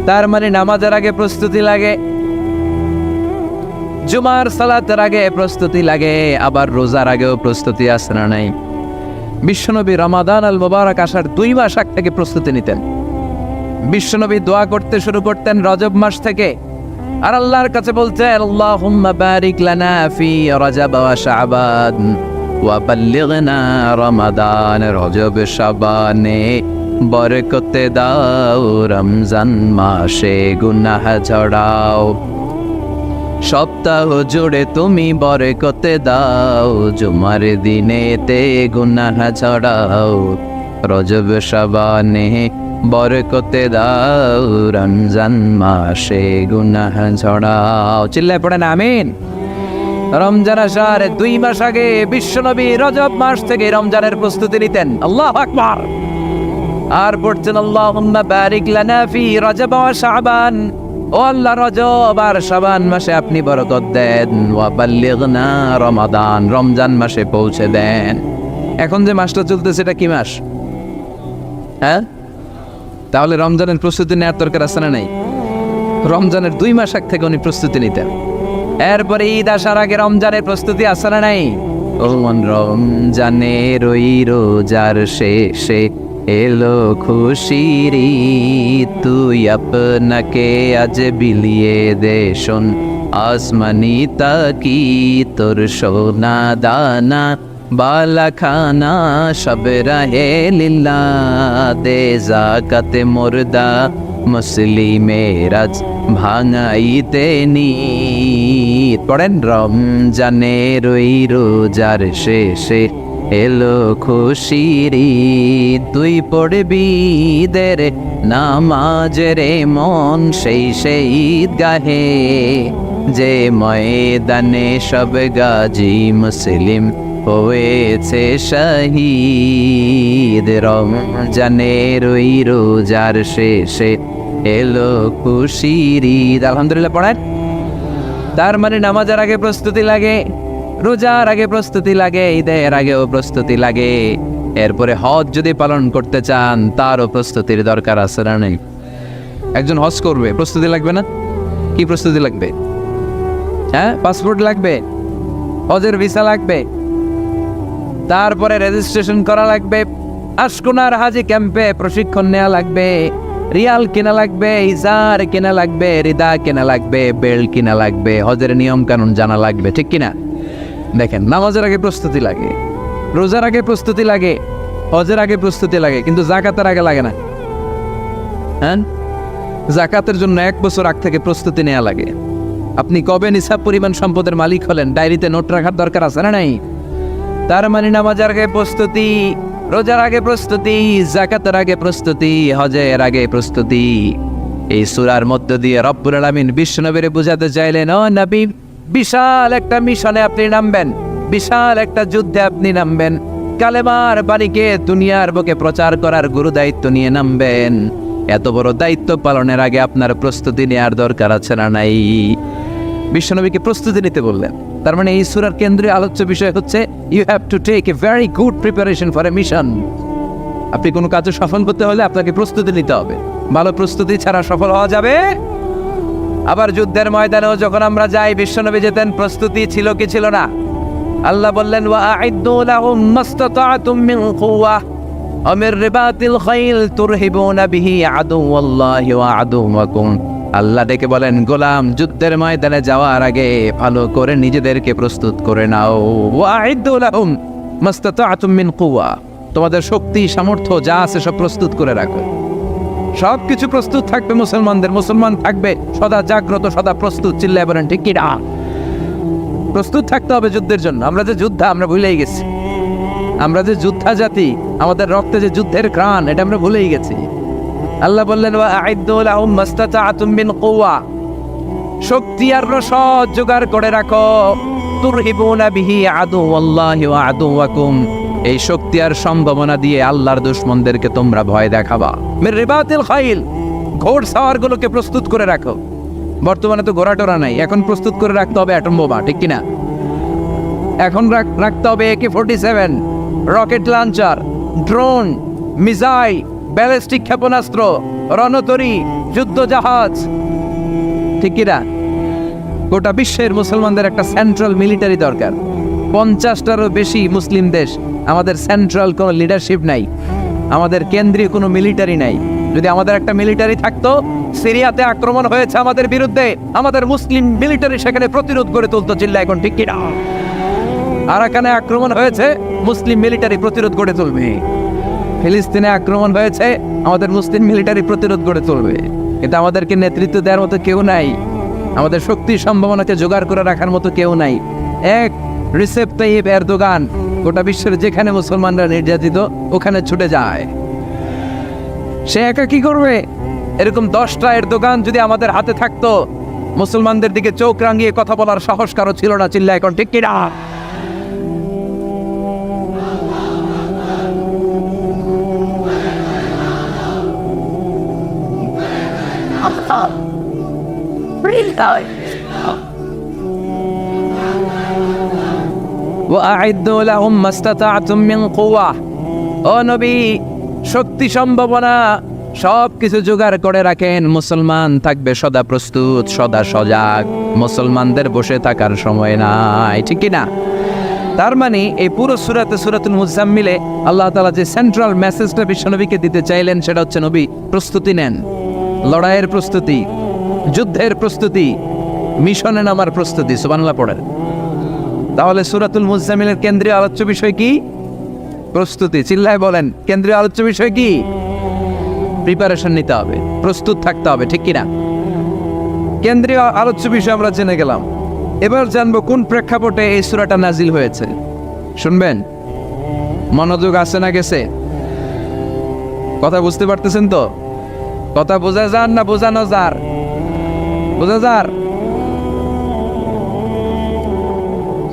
তার মানে নামাজের আগে প্রস্তুতি লাগে, জুমার সালাতের আগে প্রস্তুতি লাগে, আবার রোজার আগেও প্রস্তুতি আছে না নাই? বিশ্বনবী রমাদান আল মুবারক আসার 2 মাস আগ থেকে প্রস্তুতি নিতেন। বিশ্বনবী দোয়া করতে শুরু করতেন রজব মাস থেকে, আর আল্লাহর কাছে বলতেন, আল্লাহুম্মা বারিক লানা ফি রজব ওয়া শাবান ওয়া বাল্লিগনা রমাদান। রজব শাবানে বরকতে দাও, রমজান মাসে গুনাহ ঝরাও। সপ্তাহ জুড়ে তুমি বরকতে দাও, জুমার দিনেতে গুনাহ ঝরাও। রজব শাবানে বরকতে দাও, রমজান মাসে গুনাহ ঝরাও। চিল্লায় পড়েন আমিন। রমজান আসার 2 মাস আগে বিশ্বনবী রজব মাস থেকে রমজানের প্রস্তুতি নিতেন। আল্লাহু আকবার। আর পড়তেন, আল্লাহুম্মা বারিক লানা ফি রজব ওয়া শাবান ও আল্লাহ, রজব আর শাবান মাসে আপনি বরকত দেন, ওয়া বাল্লিগনা রমাদান, রমজান মাসে পৌঁছে দেন। এখন যে মাসটা চলতেছে এটা কি মাস? হ্যাঁ, তাহলে রমজানের প্রস্তুতি নেওয়ার দরকার আছে না নাই? রমজানের 2 মাস আগ থেকে উনি প্রস্তুতি নিতেন। এরপরে ঈদ আসার আগে রমজানের প্রস্তুতি আছে না নাই? ও মন রমজানের ওই রোজার শেষে এলো খুশির ঈদ, তুই আপনাকে আজ বিলিয়ে দে শোন আসমানি তাকি, তোর সোনা দানা বালা খানা সব রাহে লিল্লা, দে জাকাতে মুর্দা মুসলিমের আজ ভাঙাইতে নিত। পড়েন, রমজানের ওই রোজার শেষে এলো খুশির ঈদ, তুই পড়বি দের নামাজের মন সেই ঈদ গাহে, যে ময়দানে সব গাজী মুসলিম হয়েছে শহীদ। রমজানের ওই রোজার শেষে এলো খুশির ঈদ। আলহামদুলিল্লাহ পড়েন। তার মানে নামাজের আগে প্রস্তুতি লাগে, রোজার আগে প্রস্তুতি লাগে, ঈদের আগেও প্রস্তুতি লাগে। এরপরে হজ যদি পালন করতে চান তারও প্রস্তুতির দরকার আছে না নেই? একজন হজ করবে, প্রস্তুতি লাগবে না? কি প্রস্তুতি লাগবে? হ্যাঁ, পাসপোর্ট লাগবে, হজের ভিসা লাগবে, তারপরে রেজিস্ট্রেশন করা লাগবে, আশকুনার হাজি ক্যাম্পে প্রশিক্ষণ নেওয়া লাগবে, রিয়াল কেনা লাগবে, ইজার কেনা লাগবে, রিদা কেনা লাগবে, বেল্ট কেনা লাগবে, হজের নিয়ম কানুন জানা লাগবে, ঠিক কিনা? দেখেন, নামাজের আগে প্রস্তুতি লাগে, রোজার আগে প্রস্তুতি লাগে, হজের আগে প্রস্তুতি লাগে, কিন্তু জাকাতের আগে লাগে না। হ্যাঁ, জাকাতের জন্য 1 বছর আগ থেকে প্রস্তুতি নেওয়া লাগে। আপনি কবে নিসাব পরিমাণ সম্পদের মালিক হলেন ডায়েরিতে নোট রাখার দরকার আছে না নাই? তার মানে নামাজের আগে প্রস্তুতি, রোজার আগে প্রস্তুতি, জাকাতের আগে প্রস্তুতি, হজের আগে প্রস্তুতি। এই সূরার মধ্য দিয়ে রব্বুল আলামিন বিশ্বনবীরে বুঝাতে চাইলেন, ও নবী, বিশাল একটা মিশনে আপনি নামবেন, বিশাল একটা যুদ্ধে আপনি নামবেন, কালেমার বাণীকে দুনিয়ার বুকে প্রচার করার গুরু দায়িত্ব নিয়ে নামবেন। এত বড় দায়িত্ব পালনের আগে আপনার প্রস্তুতি নেওয়ার দরকার আছে না নাই? বিশ্বনবীকে প্রস্তুতি নিতে বললেন। তার মানে এই সূরার কেন্দ্রীয় আলোচ্য বিষয় হচ্ছে you have to take a very good preparation for a mission. আপনি কোনো কাজে সফল করতে হলে আপনাকে প্রস্তুতি নিতে হবে। ভালো প্রস্তুতি ছাড়া সফল হওয়া যাবে? আবার যুদ্ধের ময়দানেও যখন আমরা যাই, বিশ্বনবী যেতেন, প্রস্তুতি ছিল কি ছিল না? আল্লাহ বললেন, ওয়া আ'ইদ্দু লাহুম মাসতাতা'তুম মিন কুওয়া ওয়া মির রিবাতিল খাইল তুরহিবুনা বিহি আদুওয়াল্লাহি ওয়া আদুওয়াকুম। আল্লাহ ডেকে বলেন, গোলাম, যুদ্ধের ময়দানে যাওয়ার আগে ভালো করে নিজেদেরকে প্রস্তুত করে নাও। ওয়া আ'ইদ্দু লাহুম মাসতাতা'তুম মিন কুওয়া, তোমাদের শক্তি সামর্থ্য যা আছে সব প্রস্তুত করে রাখো। সব কিছু প্রস্তুত থাকবে মুসলমানদের, মুসলমান থাকবে সদা জাগ্রত, সদা প্রস্তুত। চিল্লায় বলেন ঠিক কিনা? প্রস্তুত থাকতে হবে যুদ্ধের জন্য। আমরা যে যোদ্ধা, আমরা ভুলেই গেছি। আমরা যে যোদ্ধা জাতি, আমাদের রক্তে যে যুদ্ধের ঘ্রাণ, এটা আমরা ভুলেই গেছি। আল্লাহ বললেন, ওয়া আ'ইদ্দু লাহুম মাসতাতা'তুম মিন কুওয়া, শক্তি আর রসদ জোগাড় করে রাখো। তুরহিবুনা বিহি আদুওয়াল্লাহি ওয়া আদুওয়াকুম, এই শক্তি আর সম্ভাবনা দিয়ে আল্লাহর দুশমনদেরকে তোমরা ভয় দেখাবা। মির রিবাতিল খাইল, ঘোড় সাওয়ারগুলোকে প্রস্তুত করে রাখো। বর্তমানে তো ঘোড়া টোরা নাই, এখন প্রস্তুত করে রাখতে হবে অ্যাটম বোমা, ঠিক কিনা? এখন রাখতে হবে AK-47, rocket launcher, drone, missile, ballistic ক্ষেপণাস্ত্র, রণতরী, যুদ্ধ জাহাজ, ঠিক কিনা? গোটা বিশ্বের মুসলমানদের একটা সেন্ট্রাল মিলিটারি দরকার। 50টারও বেশি মুসলিম দেশ, আমাদের সেন্ট্রাল কোনো লিডারশিপ নাই, আমাদের কেন্দ্রীয় কোনো মিলিটারি নাই। যদি আমাদের একটা মিলিটারি থাকতো, সিরিয়াতে আক্রমণ হয়েছে আমাদের বিরুদ্ধে, আমাদের মুসলিম মিলিটারি সেখানে প্রতিরোধ করে তুলতো। চিল্লা এখন ঠিক কিনা? আরাকানে আক্রমণ হয়েছে, মুসলিম মিলিটারি প্রতিরোধ গড়ে তুলবে। ফিলিস্তিনে আক্রমণ হয়েছে, আমাদের মুসলিম মিলিটারি প্রতিরোধ গড়ে তুলবে। কিন্তু আমাদেরকে নেতৃত্ব দেওয়ার মতো কেউ নাই, আমাদের শক্তি সম্ভাবনাকে জোগাড় করে রাখার মতো কেউ নাই। এক রিসেপ তাইয়িপ এরদোগান গোটা বিশ্বের যেখানে মুসলমানরা নির্যাতিত ওখানে ছুটে যায়। সে একা কি করবে? এরকম 10টা এরদোগান যদি আমাদের হাতে থাকতো, মুসলমানদের দিকে চোখ রাঙিয়ে কথা বলার সাহস কারো ছিল না। চিল্লা এখন ঠিক কিনা? وأعدوا لهم ما استطعتم من قوة ও নবী শক্তি সম্ভাবনা সব কিছু জোগাড় করে রাখেন, মুসলমান থাকবে সদা প্রস্তুত, সদা সজাগ, মুসলমানদের বসে থাকার সময় নাই, ঠিক কি না? তার মানে এই পুরো সূরাতুল মুজাম্মিলে আল্লাহ তাআলা যে সেন্ট্রাল মেসেজটা বিশ্বনবীকে দিতে চাইলেন সেটা হচ্ছে, নবী প্রস্তুতি নেন, লড়াইয়ের প্রস্তুতি, যুদ্ধের প্রস্তুতি, মিশনে নামার প্রস্তুতি। সুবহানাল্লাহ পড়েন। তাহলে সূরাতুল মুজাম্মিলের কেন্দ্রীয় আলোচ্য বিষয় কি? প্রস্তুতি। চিল্লায় বলেন, কেন্দ্রীয় আলোচ্য বিষয় কি? প্রিপারেশন নিতে হবে, প্রস্তুত থাকতে হবে, ঠিক কিনা? কেন্দ্রীয় আলোচ্য বিষয় আমরা জেনে গেলাম। এবার জানবো কোন প্রেক্ষাপটে এই সূরাটা নাজিল হয়েছে। শুনবেন, মনোযোগ আছে না গেছে? কথা বুঝতে পারতেছেন তো? কথা বোঝা যান না বোঝানো যার? বোঝা যার?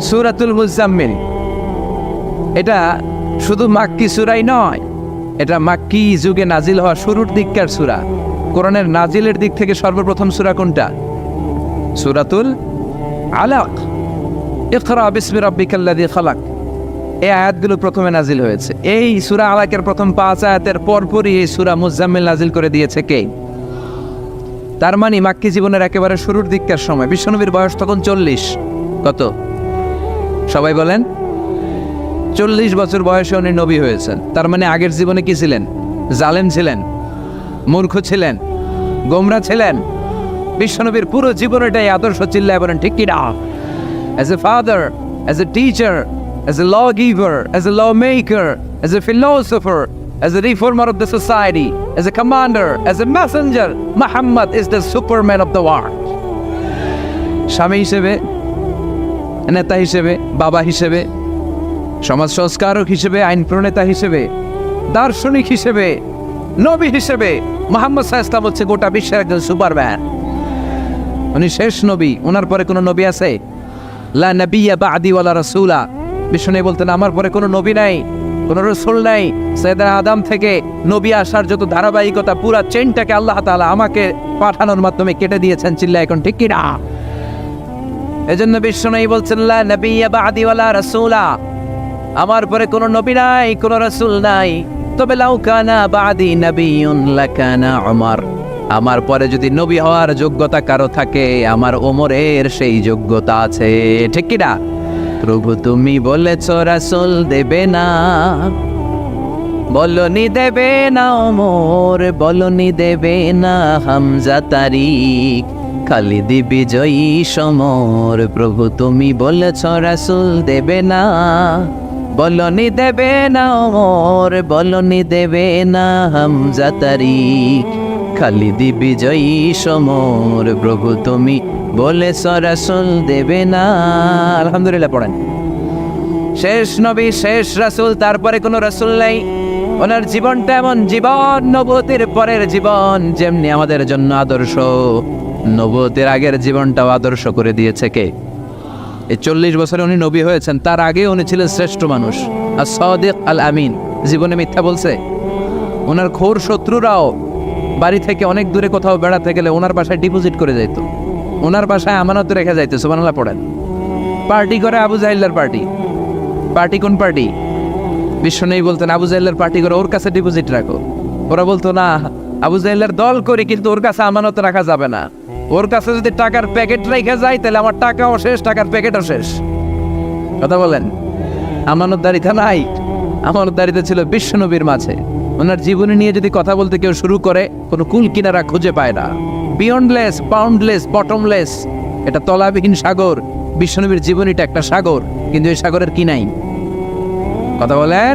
সূরাতুল মুজাম্মিল এটা শুধু মাক্কি সূরাই নয়, এটা মাক্কি যুগে নাজিল হওয়া শুরুর দিককার সূরা। কোরআনের নাজিলের দিক থেকে সর্বপ্রথম সূরা কোনটা? সূরাতুল আলাক। ইকরা বিসমি রাব্বিকাল্লাযী খালাক, এই আয়াতগুলো প্রথমে নাজিল হয়েছে। এই সূরা আলাকের প্রথম 5 আয়াতের পরপরই এই সূরা মুজাম্মিল নাজিল করে দিয়েছে কে? তার মানে মাক্কি জীবনের একেবারে শুরুর দিককার সময়। বিশ্বনবীর বয়স তখন 40। কত? সবাই বলেন। 40 বছর বয়সে উনি নবী হয়েছেন। তার মানে আগের জীবনে কি ছিলেন? জালেম ছিলেন, মূর্খ ছিলেন, গোমরা ছিলেন। বিশ্বনবীর পুরো জীবনটাই আদর্শ। চিল্লায় বলেন ঠিক কি না? As a father, as a teacher, as a lawgiver, as a lawmaker, as a philosopher, as a reformer of the society, as a commander, as a messenger, Muhammad is the superman of the world. স্বামী হিসেবে, নেতা হিসেবে, বাবা হিসেবে, সমাজ সংস্কারক হিসেবে, আইন প্রণেতা হিসেবে, দার্শনিক হিসেবে, নবী হিসেবে মুহাম্মদ সাল্লাল্লাহু আলাইহি ওয়াসাল্লাম হচ্ছে গোটা বিশ্বের একজন সুপারম্যান। উনি শেষ নবী। ওনার পরে কোনো নবী আছে? লা নাবিয়্যা বা'দি ওয়ালা রাসূলা। বিষ্ণু বলতেন, আমার পরে কোনো নবী নাই, কোনো রাসূল নাই। সাইয়েদনা আদম থেকে নবী আসার যত ধারাবাহিকতা, পুরা চেইনটাকে আল্লাহ তাআলা আমাকে পাঠানোর মাধ্যমে কেটে দিয়েছেন। চিল্লায় এখন ঠিক কি না? এজন্য বিষ্ণু বলছেন, লা নাবিয়্যা বা'দি ওয়ালা রাসূলা, আমার পরে কোনো নবী নাই, কোনো রাসূল নাই। তবে লাউ কানা বা'দি নাবিয়্যুন লাকানা উমর, আমার পরে যদি নবী হওয়ার যোগ্যতা কারো থাকে, আমার ওমরের সেই যোগ্যতা আছে, ঠিক কি না? প্রভু তুমি বলেছ রাসূল দেবে না, বলনি দেবে না ওমর, বলনি দেবে না হামজা তারিক, খালিদ বিজয়ী সমর। প্রভু তুমি বলেছ রাসূল দেবে না, বলনি দেবে না ওমর, বলনি দেবে না হামজা তারিক, খালিদ বিজয়ী সমর। প্রভু তুমি বলেছ রাসূল দেবে না। আলহামদুলিল্লাহ পড়েন। শেষ নবী, শেষ রাসূল, তারপরে কোনো রাসূল নাই। ওনার জীবনটা এমন জীবন, নবুয়তের পরের জীবন যেমনি আমাদের জন্য আদর্শ, নবুয়তের আগের জীবনটাও আদর্শ করে দিয়েছে কে? এই 40 বছরে উনি নবী হয়েছেন। তার আগে উনি ছিলেন শ্রেষ্ঠ মানুষ, as-সাদিক আল-আমিন। জীবনে মিথ্যা বলছে। ওনার ঘোর শত্রুরাও বাড়ি থেকে অনেক দূরে কোথাও বেড়াতে গেলে ওনার বাসায় ডিপোজিট করে যাইত, ওনার বাসায় আমানত রেখে যাইতো। সুবহানাল্লাহ পড়েন। পার্টি করে আবু জাহেলের পার্টি। পার্টি কোন পার্টি? বিশ্বনবী বলতেন, আবু জাহেলের পার্টি করে ওর কাছে ডিপোজিট রাখো। ওরা বলতো, না, আবু জাহেলের দল করি কিন্তু ওর কাছে আমানত রাখা যাবে না। ওর কাছে যদি টাকার প্যাকেট রেখে যায় তাহলে আমার টাকাও শেষ, টাকার প্যাকেটও শেষ। কথা বলেন। আমানতদারিতা নাই। আমানতদারিতা ছিল বিশ্বনবীর মাঝে। ওনার জীবনী নিয়ে যদি কথা বলতে কেউ শুরু করে, কোনো কুল কিনারা খুঁজে পায় না। বিয়ন্ডলেস, বাউন্ডলেস, বটমলেস, এটা তলাবিহীন সাগর। বিশ্বনবীর জীবনীটা একটা সাগর, কিন্তু এই সাগরের কি নাই? কথা বলেন।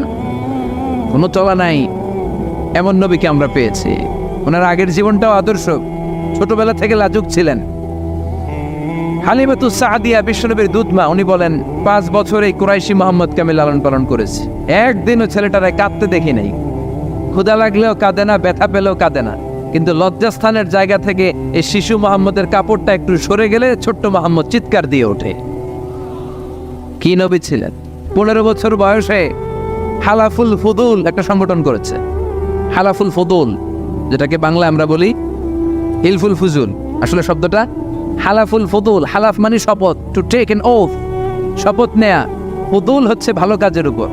কোনো তলা নাই। এমন নবীকে আমরা পেয়েছি। ওনার আগের জীবনটাও আদর্শ। ছোটবেলা থেকে লাজুক ছিলেন। হালিমাতুস সাদিয়া বিশ্বনবীর দুধমা, উনি বলেন 5 বছর এই কুরাইশি মুহাম্মদকে আমি লালন পালন করেছি। একদিনও ছেলেটারে কাঁদতে দেখি নাই। ক্ষুধা লাগলেও কাঁদে না, ব্যথা পেলেও কাঁদে না। কিন্তু লজ্জাস্থানের জায়গা থেকে এই শিশু মুহাম্মদের কাপড়টা একটু সরে গেলে ছোট্ট মুহাম্মদ চিৎকার দিয়ে ওঠে। কি নবী ছিলেন! 15 বছর বয়সে হালাফুল ফুদুল একটা সংগঠন করেছে। হালাফুল ফুদুল, যেটাকে বাংলা আমরা বলি হিলফুল ফুজুল। আসলে শব্দটা হালাফুল ফুদুল, হালাফ মানে শপথ, টু টেক এন ওথ, শপথ নেয়া। ফুদুল হচ্ছে ভালো কাজের উপর।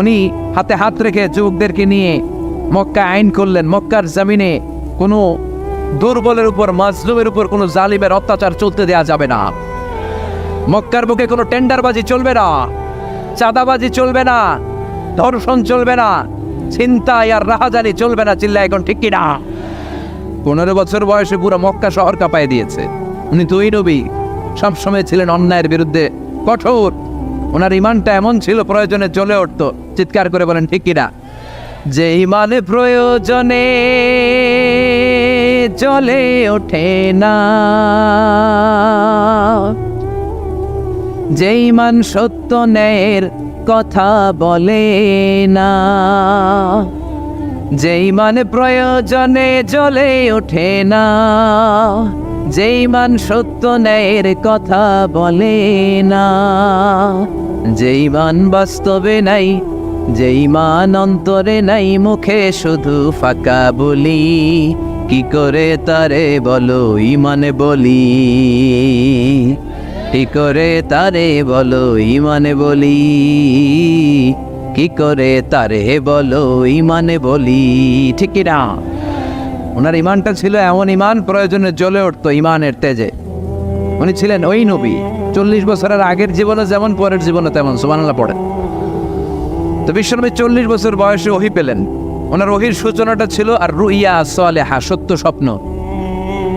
উনি হাতে হাত রেখে যুবকদেরকে নিয়ে মক্কা আইন করলেন, মক্কার জমিনে কোনো দুর্বলের উপর, মাজলুমের উপর কোনো জালিমের অত্যাচার চলতে দেয়া যাবে না। মক্কার বুকে কোনো টেন্ডারবাজি চলবে না, চাঁদাবাজি চলবে না, ধর্ষণ চলবে না, ছিনতাই আর রাহাজানি চলবে না। চিল্লা এখন ঠিক কিনা? 15 বছর বয়সে পুরো মক্কা শহর কাঁপায় দিয়েছে। উনি দুই নবী, সবসময় ছিলেন অন্যায়ের বিরুদ্ধে কঠোর। ওনার ইমানটা এমন ছিল, প্রয়োজনে জ্বলে উঠতো। চিৎকার করে বলেন ঠিক কিনা? যে ইমানে প্রয়োজনে জ্বলে ওঠে না, যে ইমান সত্য ন্যায়ের কথা বলে না, যে ইমান প্রয়োজনে জ্বলে ওঠে না, যে ইমান সত্য ন্যায়ের কথা বলে না, যে ইমান বাস্তবে নাই, যে ইমান অন্তরে নাই, মুখে শুধু ফাঁকা বলি, কি করে তারে বলো ইমানে বলি, কি করে তারে বলো ইমানে বলি, কি করে তারে বলো ইমানে বলি। ঠিক না? ওনার ইমানটা ছিল এমন ইমান, প্রয়োজনে জ্বলে উঠতো ইমানের তেজে। উনি ছিলেন ওই নবী, 40 বছরের আগের জীবনে যেমন পরের জীবনে তেমন। সুবহানাল্লাহ পড়েন। তো বিশ্বনবী 40 বছর বয়সে ওহী পেলেন। ওনার ওহীর সূচনাটা ছিল আর রুইয়া সালেহা, সত্য স্বপ্ন।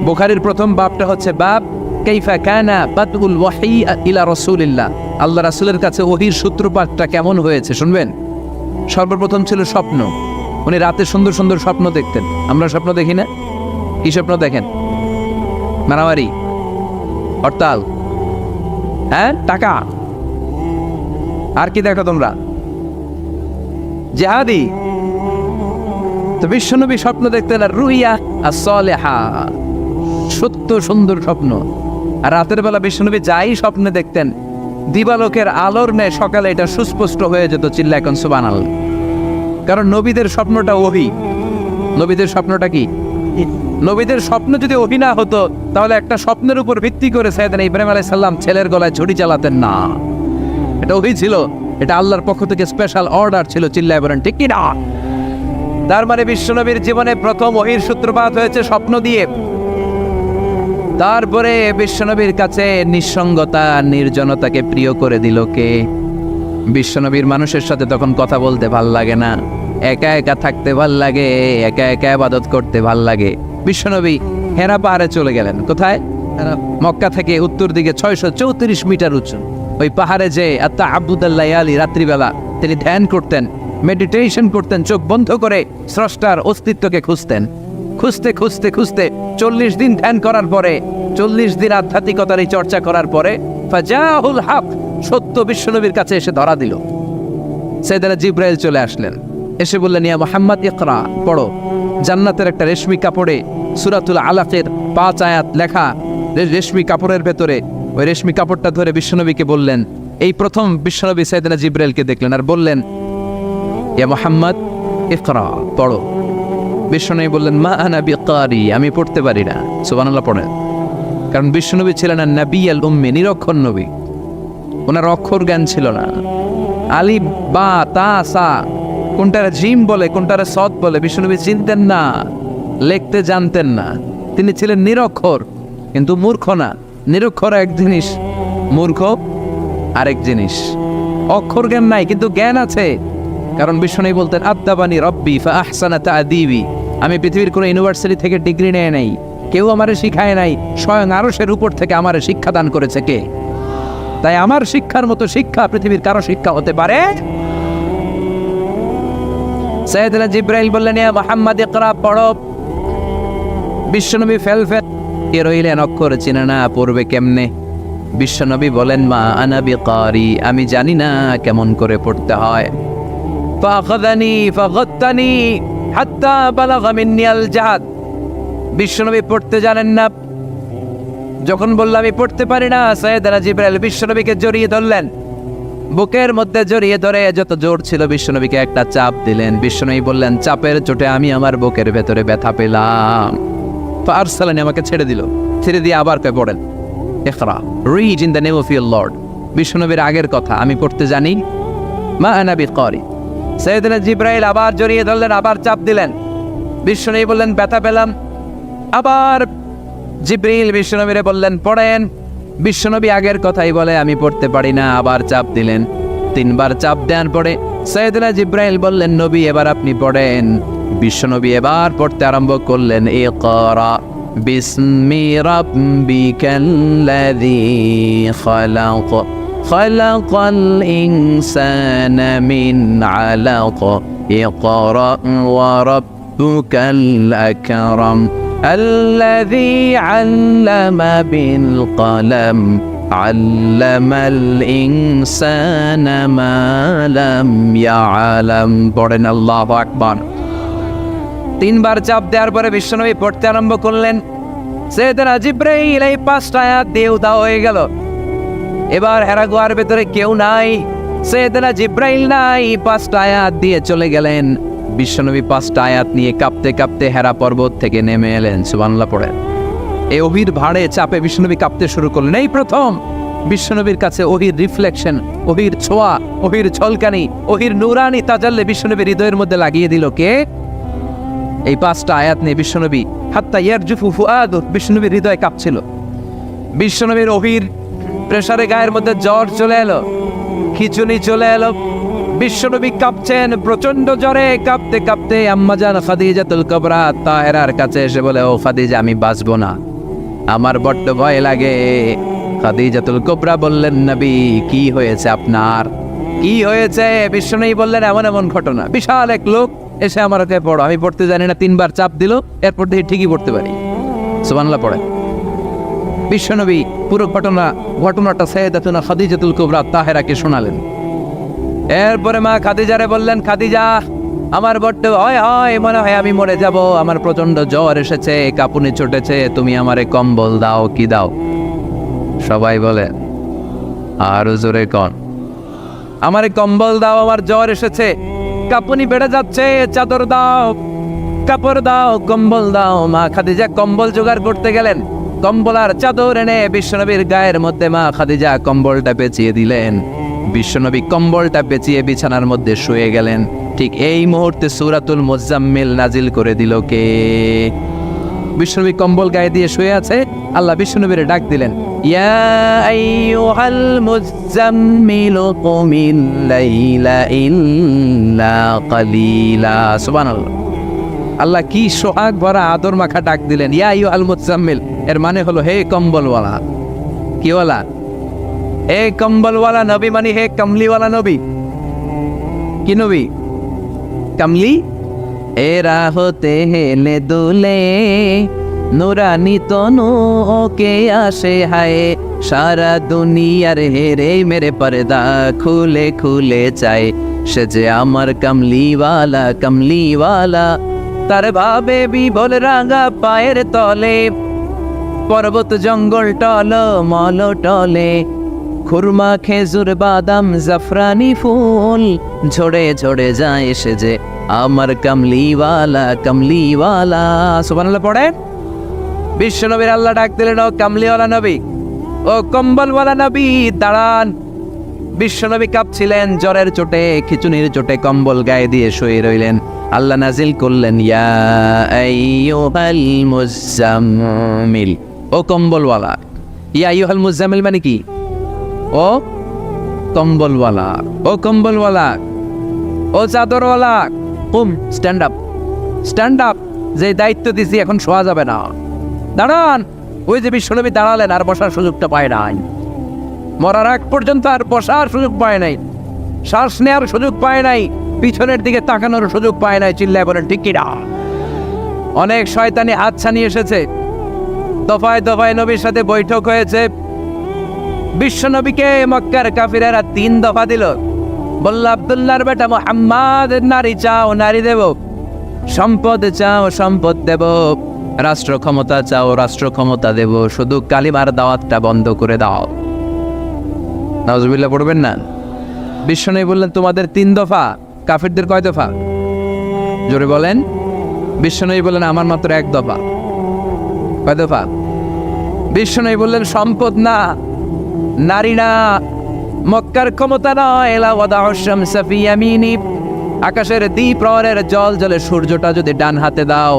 বুখারীর প্রথম বাবটা হচ্ছে বাব কাইফা কানা বাদউল ওয়াহী ইলা রাসূলিল্লাহ। আল্লাহ রাসূলের কাছে ওহীর সূত্রপাতটা কেমন হয়েছে শুনবেন। সর্বপ্রথম ছিল স্বপ্ন। উনি রাতে সুন্দর সুন্দর স্বপ্ন দেখতেন। আমরা স্বপ্ন দেখি না? কি স্বপ্ন দেখেন? মারামারি, হরতাল, হ্যাঁ, টাকা। আর কি দেখো তোমরা? জিহাদি। তো বিশ্বনবী স্বপ্ন দেখতেন আর রুইয়া as-সালেহা, সত্য সুন্দর স্বপ্ন। আর রাতের বেলা বিশ্বনবী যাই স্বপ্নে দেখতেন, দিবালোকের আলোর ন্যায় সকালে এটা সুস্পষ্ট হয়ে যেত। চিল্লা এখন সুবহানাল্লাহ। কারণ নবীদের স্বপ্নটা ওহী। নবীদের স্বপ্নটা কি? নবীদের স্বপ্ন যদি ওহী না হতো, তাহলে একটা স্বপ্নের উপর ভিত্তি করে সাইয়েদনা ইব্রাহিম আলাইহিস সালাম ছেলের গলায় ছুরি চালাতেন না। এটা ওহী ছিল, এটা আল্লাহর পক্ষ থেকে স্পেশাল অর্ডার ছিল। চিল্লায় বলেন ঠিক কি না? তার মানে বিশ্বনবীর জীবনে প্রথম ওহীর সূত্রপাত হয়েছে স্বপ্ন দিয়ে। তারপরে বিশ্বনবীর কাছে নিঃসঙ্গতা, নির্জনতাকে প্রিয় করে দিল কে? বিশ্বনবীর মানুষের সাথে তখন কথা বলতে ভাল লাগে না, একা একা থাকতে ভাল লাগে, একা একা ইবাদত করতে ভাল লাগে। বিশ্বনবী হেরা পাহাড়ে চলে গেলেন। কোথায়? মক্কা থেকে উত্তর দিকে 634 মিটার উঁচু ওই পাহাড়ে যে তাআব্বুদাল-লায়ালি, রাত্রিবেলা তিনি ধ্যান করতেন, মেডিটেশন করতেন, চোখ বন্ধ করে স্রষ্টার অস্তিত্বকে খুঁজতেন। খুঁজতে খুঁজতে খুঁজতে 40 দিন ধ্যান করার পরে, 40 দিন আধ্যাত্মিকতার এই চর্চা করার পরে ফাজাহুল হক, সত্য বিশ্বনবীর কাছে এসে ধরা দিল। সাইয়েদনা জিবরাইল চলে আসলেন, এসে বললেন ইয়া মুহাম্মদ ইকরা, পড়ো। জান্নাতের একটা রেশমি কাপড়ে সূরাতুল আলাকের 5 আয়াত লেখা, রেশমি কাপড়ের ভেতরে ওই রেশমি কাপড়টা ধরে বিশ্বনবীকে বললেন। এই প্রথম বিশ্বনবী সাইয়েদনা জিবরাইলকে দেখলেন আর বললেন ইয়া মুহাম্মদ ইকরা, পড়ো। বিশ্বনবী বললেন মা আনা বিকারি, আমি পড়তে পারি না। সুবহানাল্লাহ পড়েন। কারণ বিশ্বনবী ছিলেন না নবী আল উম্মি, নিরক্ষর নবী। ওনার অক্ষর জ্ঞান ছিল না। আলিফ বা তা সা কোনটারে জিম বলে কোনটারে সদ বলে বিশ্বনবী চিনতেন না, লিখতে জানতেন না। তিনি ছিলেন নিরক্ষর, কিন্তু মূর্খ না। নিরক্ষর এক জিনিস, মূর্খ আরেক জিনিস। অক্ষর জ্ঞান নাই কিন্তু জ্ঞান আছে। কারণ বিশ্বনবী বলতেন আদ্দাবানি রব্বি ফা আহসানা তা'দীবি, আমি পৃথিবীর কোনো ইউনিভার্সিটি থেকে ডিগ্রি নেয় নাই, কেউ আমারে শিখায় নাই, স্বয়ং আরশের উপর থেকে আমারে শিক্ষা দান করেছে কে? তাই আমার শিক্ষার মতো শিক্ষা পৃথিবীর কারো শিক্ষা হতে পারে। সাইয়েদনা জিবরাইল বললেন ইয়া মুহাম্মদ ইকরা, পড়ো। বিশ্বনবী ফেলফেল কে রইলেন, অক্ষর চিনে না, পড়বে কেমনে? বিশ্বনবী বলেন মা আনা বিকারি, আমি জানি না কেমন করে পড়তে হয়। ফাখাযানি ফাগাত্তানি হাত্তা বালাগা মিন্নি আল জাহাদ। বিশ্বনবী পড়তে জানেন না। যখন বললাম আমি পড়তে পারি না, সাইয়েদনা জিবরাইল বিশ্বনবীকে জড়িয়ে ধরলেন, বুকের মধ্যে জড়িয়ে ধরে যত জোর ছিল বিশ্বনবীকে একটা চাপ দিলেন। বিশ্বনবী বললেন চাপের চোটে আমি আমার বুকের ভেতরে ব্যথা পেলাম। ফারসালানি, আমাকে ছেড়ে দিল। ছেড়ে দিয়ে আবার কয়ে পড়েন, ইকরা, read in the name of your lord. বিশ্বনবীর আগের কথা, আমি পড়তে জানি, মা আনা বিকারি। সাইয়েদনা জিবরাইল আবার জড়িয়ে ধরলেন, আবার চাপ দিলেন। বিশ্বনবী বললেন, ব্যথা পেলাম। আবার জিবরিল বিশ্বনবীরে বললেন, পড়েন। বিশ্বনবী আগের কথাই বলে, আমি পড়তে পারি না। আবার চাপ দিলেন, 3 বার চাপ দেওয়ার পরে সাইয়েদনা জিবরাইল বললেন, নবী এবার আপনি পড়েন। বিশ্বনবী এবার পড়তে আরম্ভ করলেন, ইকরা বিসমি রাব্বিকাল্লাযী খালাক খালাকাল ইনসানা মিন আলাক ইকরা ওয়া রাব্বুকাল আকরাম الذي علم بالقلم علم الإنسان ما لم يعلم পড়েন আল্লাহু আকবার। 3 বার চাপ দেওয়ার পরে বিশ্বনবী পড়তে আরম্ভ করলেন। সাইয়েদনা জিবরাইল এই 5টা আয়াত দিয়ে উধাও হয়ে গেল। এবার হেরা গুহার ভেতরে কেউ নাই, সাইয়েদনা জিবরাইল নাই, 5টা আয়াত দিয়ে চলে গেলেন। বিশ্বনবী 5টা আয়াত নিয়ে কাঁপতে কাঁপতে হেরা পর্বত থেকে নেমে এলেন। সুবহানাল্লাহ পড়েন। এই ওহির ভাড়ে চাপে বিশ্বনবী কাঁপতে শুরু করলেন। এই প্রথম বিশ্বনবীর কাছে ওহির রিফ্লেকশন, ওহির ছোঁয়া, ওহির ঝলকানি, ওহির নুরানি তাজাল্লি বিশ্বনবীর হৃদয়ের মধ্যে লাগিয়ে দিল কে? এই 5টা আয়াত নিয়ে বিশ্বনবী হাত্তা ইয়ারজুফু ফুআদু, বিশ্বনবীর হৃদয় কাঁপছিল। বিশ্বনবীর ওহির প্রেসারে গায়ের মধ্যে জ্বর চলে এলো, খিচুনি চলে এলো। বিশ্বনবী কাঁপছেন প্রচন্ড জ্বরে। কাঁপতে কাঁপতে আম্মাজান খাদিজাতুল কুবরা তাহেরার কাছে এসে বলে, ও খাদিজা, আমি বাঁচবো না, আমার বড্ড ভয় লাগে। খাদিজাতুল কুবরা বললেন, নবী কি হয়েছে আপনার, কি হয়েছে? বিশ্বনবী বললেন, এমন এমন ঘটনা। বিশাল এক লোক এসে আমার কাছে পড়ো, আমি পড়তে জানি না, 3 বার চাপ দিল, এরপর দেখি ঠিকই পড়তে পারি। সুবহানাল্লাহ পড়ে। বিশ্বনবী পুরো ঘটনাটা সাইয়েদাতুনা খাদিজাতুল কুবরা তাহেরাকে শোনালেন। এরপরে মা খাদিজারে বললেন, খাদিজা, আমার বড্ড ভয় হয়, মনে হয় আমি মরে যাব, আমার প্রচন্ড জ্বর এসেছে, কাঁপুনি চটেছে, তুমি আমারে কম্বল দাও। কি দাও? সবাই বলে আরো জোরে কন, আমারে কম্বল দাও, আমার জ্বর এসেছে, কাঁপুনি বেড়ে যাচ্ছে, চাদর দাও, কাপড় দাও, কম্বল দাও। মা খাদিজা কম্বল জোগাড় করতে গেলেন। কম্বল আর চাদর এনে বিশ্বনবীর গায়ের মধ্যে মা খাদিজা কম্বলটা পেঁচিয়ে দিলেন। বিশ্বনবী কম্বলটা পেঁচিয়ে বিছানার মধ্যে শুয়ে গেলেন। ঠিক এই মুহূর্তে সূরাতুল মুজাম্মিল নাজিল করে দিল কে? বিশ্বনবী কম্বল গায়ে দিয়ে শুয়ে আছে, আল্লাহ বিশ্বনবীর ডাক দিলেন, ইয়া আইয়ুহাল মুজাম্মিল কুমিল লাইলা ইল্লা কালিলা। সুবহানাল্লাহ। আল্লাহ কি সোহাগ ভরা আদর মাখা ডাক দিলেন, ইয়া আইয়ুহাল মুজাম্মিল। এর মানে হলো, হে কম্বলওয়ালা। কি ওয়ালা? হে কম্বলওয়ালা নবী, মানে হে কমলিওয়ালা নবী। কি নবী? কমলি। এরা হতে হেলে দুলে নুরানি তনু ওকে আসে হায়, সারা দুনিয়ার হেরে মেরে পর্দা খুলে খুলে চায়, সে যে আমার কমলিওয়ালা কমলিওয়ালা। তার ভাবে বিভোল রাঙা পায়ের তলে, পর্বত জঙ্গল টল মল টলে, খুরমা খেজুর বাদাম জাফরানি ফুল ঝরে ঝরে যায়, সে যে আমার কমলিওয়ালা কমলিওয়ালা। সুবহানাল্লাহ পড়েন। বিশ্বনবীর আল্লাহ ডাক দিলেন, ও কমলিওয়ালা নবী, ও কম্বলওয়ালা নবী, দাঁড়ান। বিশ্বনবী কাঁপছিলেন জ্বরের চোটে, খিচুনির চোটে, কম্বল গায়ে দিয়ে শুয়ে রইলেন। আল্লাহ নাজিল করলেন, ইয়া আইয়ুহাল মুজাম্মিল, ও কম্বলওয়ালা। ইয়া আইয়ুহাল মুজাম্মিল মানে কি? ও কম্বলওয়ালা, ও কম্বলওয়ালা, ও চাদরওয়ালা, কুম, স্ট্যান্ড আপ, স্ট্যান্ড আপ। যে দায়িত্ব দিছি এখন শোয়া যাবে না, দাঁড়ান। ওই যে বিশ্বনবী দাঁড়ালেন, আর বসার সুযোগটা পায় নাই। মরার আগ পর্যন্ত আর বসার সুযোগ পায় নাই, শ্বাস নেওয়ার সুযোগ পায় নাই, পিছনের দিকে তাকানোর সুযোগ পায় নাই। চিল্লায় বলেন ঠিক কিনা? অনেক শয়তানি হাতছানি এসেছে, দফায় দফায় নবীর সাথে বৈঠক হয়েছে। বিশ্বনবীকে মক্কার কাফিরেরা 3 দফা দিল। বলল, আব্দুল্লাহর বেটা মুহাম্মদ, নারী চাও নারী দেব, সম্পদ চাও সম্পদ দেব, রাষ্ট্র ক্ষমতা চাও রাষ্ট্র ক্ষমতা দেব, শুধু কালিমার দাওয়াতটা বন্ধ করে দাও। নাউজুবিল্লাহ পড়বেন না? বিশ্বনবী বললেন, তোমাদের 3 দফা, কাফিরদের কয় দফা? জোরে বলেন। বিশ্বনবী বললেন, আমার মাত্র 1 দফা। কয় দফা? বিষ্ণু বললেন সম্পদ না, নারী না, মক্কার ক্ষমতা নয়। লা ওয়াদাউ শামসা ফি ইয়ামিনি, আকাশের দ্বিপ্রহরের জল জলে সূর্যটা যদি ডান হাতে দাও,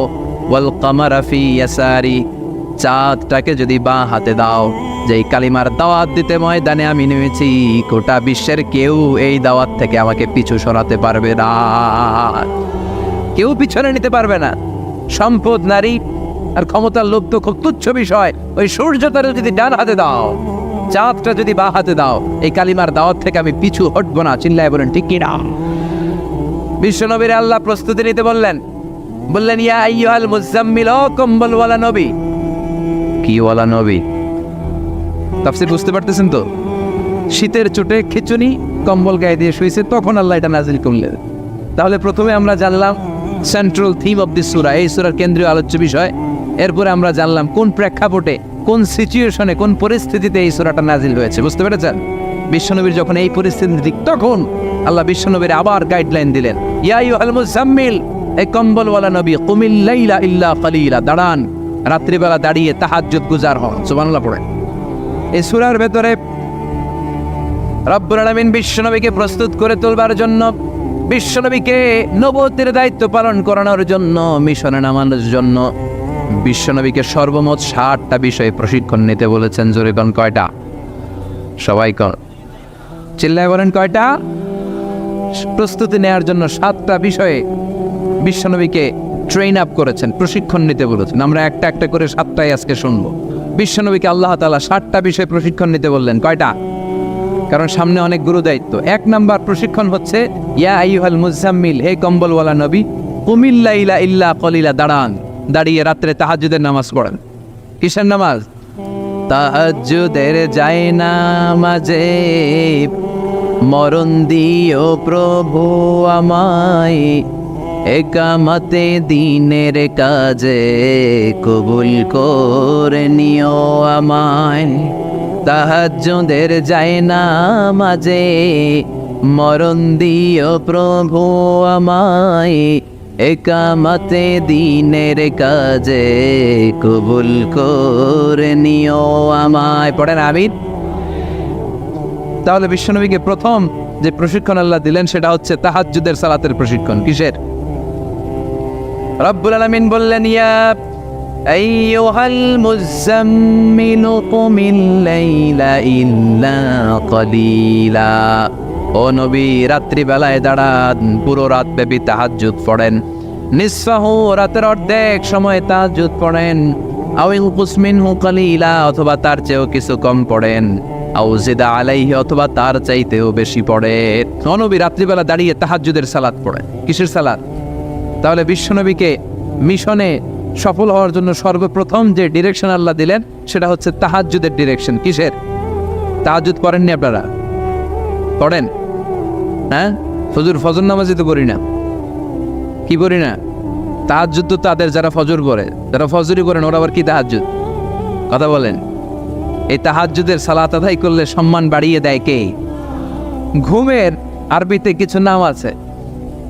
ওয়াল কামারা ফি ইয়াসারি, চাঁদটাকে যদি বাঁ হাতে দাও, যেই কালিমার দাওয়াত দিতে ময়দানে আমি নেমেছি, গোটা বিশ্বের কেউ এই দাওয়াত থেকে আমাকে পিছু সরাতে পারবে না, কেউ পিছনে নিতে পারবে না। সম্পদ, নারী আর ক্ষমতার লোভ তো খুব তুচ্ছ বিষয়। ওই সূর্যটা যদি ডান হাতে দাও, চাঁদটা যদি বাঁ হাতে দাও, এই কালিমার দাওয়াত থেকে আমি পিছু হটবো না। চিল্লায় বলেন ঠিক কিনা? বিশ্বনবীর আল্লাহ প্রস্তুতি নিতে বললেন, বললেন ইয়া আইয়ুহাল মুজাম্মিল, ও কম্বলওয়ালা নবী। কি ওয়ালা নবী? তাফসীর বুঝতে পারতেছেন তো? শীতের চোটে খিচুনি কম্বল গায়ে দিয়ে শুয়েছে, তখন আল্লাহ এটা নাজিল করলেন। তাহলে প্রথমে আমরা জানলাম সেন্ট্রাল থিম অফ দিস সূরা, এই সূরার কেন্দ্রীয় আলোচ্য বিষয়। এরপরে আমরা জানলাম কোন প্রেক্ষাপটে, কোন সিচুয়েশনে, কোন পরিস্থিতিতে এই সূরাটা নাজিল হয়েছে। বুঝতে পেরেছেন? বিশ্বনবীর যখন এই পরিস্থিতি, তখন আল্লাহ বিশ্বনবীর আবার গাইডলাইন দিলেন, ইয়া আইয়ুহাল মুজাম্মিল, এই কম্বলওয়ালা নবী, কুমিল লাইলা ইল্লা কালিলা, দাঁড়ান, রাত্রিবেলা দাঁড়িয়ে তাহাজ্জুদ গুজার হন। সুবহানাল্লাহ পড়েন। এই সূরার ভেতরে রব্বুল আলামিন বিশ্বনবীকে প্রস্তুত করে তোলবার জন্য, বিশ্বনবীকে নবুয়তের দায়িত্ব পালন করানোর জন্য, মিশনে নামানোর জন্য বিশ্বনবীকে সর্বমোট 60টা বিষয়ে প্রশিক্ষণ নিতে বলেছেন। জোরে কোন কয়টা? সবাই কোন চিল্লায় বলেন কয়টা? প্রস্তুতি নেওয়ার জন্য 7টা বিষয়ে বিশ্বনবীকে ট্রেন আপ করেছেন, প্রশিক্ষণ নিতে বলেছেন। আমরা একটা একটা করে 7টাই আজকে শুনবো। বিশ্বনবীকে আল্লাহ তাআলা 60টা বিষয়ে প্রশিক্ষণ নিতে বললেন। কয়টা? কারণ সামনে অনেক গুরু দায়িত্ব। 1 নাম্বার প্রশিক্ষণ হচ্ছে ইয়া আইয়ুহাল মুজাম্মিল, হে কম্বলওয়ালা নবী, কুমিল লাইলা ইল্লা কলিলা, দাঁড়ান, দাঁড়িয়ে রাত্রে তাহাজ্জুদের নামাজ পড়েন। কিসের নামাজ? তাহাজ্জুদের যায় নামাজে মরণ দিও প্রভু আমায়, একামতে দিনের কাজে কবুল করে নিও আমায়। তাহাজ্জুদের যায় নামাজে মরণ দিও প্রভু আমায়, একামতে দিনের কাজে কবুল করে নিও আমায়। পড়েন আমিন। তাহলে বিশ্বনবীকে প্রথম যে প্রশিক্ষণ আল্লাহ দিলেন সেটা হচ্ছে তাহাজ্জুদের সালাতের প্রশিক্ষণ। কিসের? রব্বুল আলামিন বললেন, ইয়া আইয়ুহাল মুজাম্মিল কুমিল লাইলা ইল্লা কালিলা, ও নবী, রাত্রিবেলায় দাঁড়ান, পুরো রাত ব্যাপী তাহাজ্জুদ পড়েন। নিসফাহু, রাতের অর্ধেক সময় তাহাজ্জুদ পড়েন। আও ইনকুস মিনহু কালিলা, অথবা তার চেয়েও কিছু কম পড়েন। আও জিদা আলাইহি, অথবা তার চাইতেও বেশি পড়েন। ও নবী রাত্রিবেলা দাঁড়িয়ে তাহাজ্জুদের সালাত পড়েন। কিসের সালাত? তাহলে বিশ্বনবীকে মিশনে সফল হওয়ার জন্য সর্বপ্রথম যে ডিরেকশন আল্লাহ দিলেন সেটা হচ্ছে তাহাজ্জুদের ডিরেকশন। কিসের? তাহাজ্জুদ পড়েননি আপনারা? পড়েন? হ্যাঁ, ফজর নামাজই তো পড়ি না। কি পড়ি না? তাহাজ্জুদ তো তাদের যারা ফজর পড়ে, যারা ফজরই করেন, ওরা আবার কি তাহাজ্জুদ? কথা বলেন। এই তাহাজ্জুদের সালাত আদায় করলে সম্মান বাড়িয়ে দেয় কে? ঘুমের আরবিতে কিছু নাম আছে।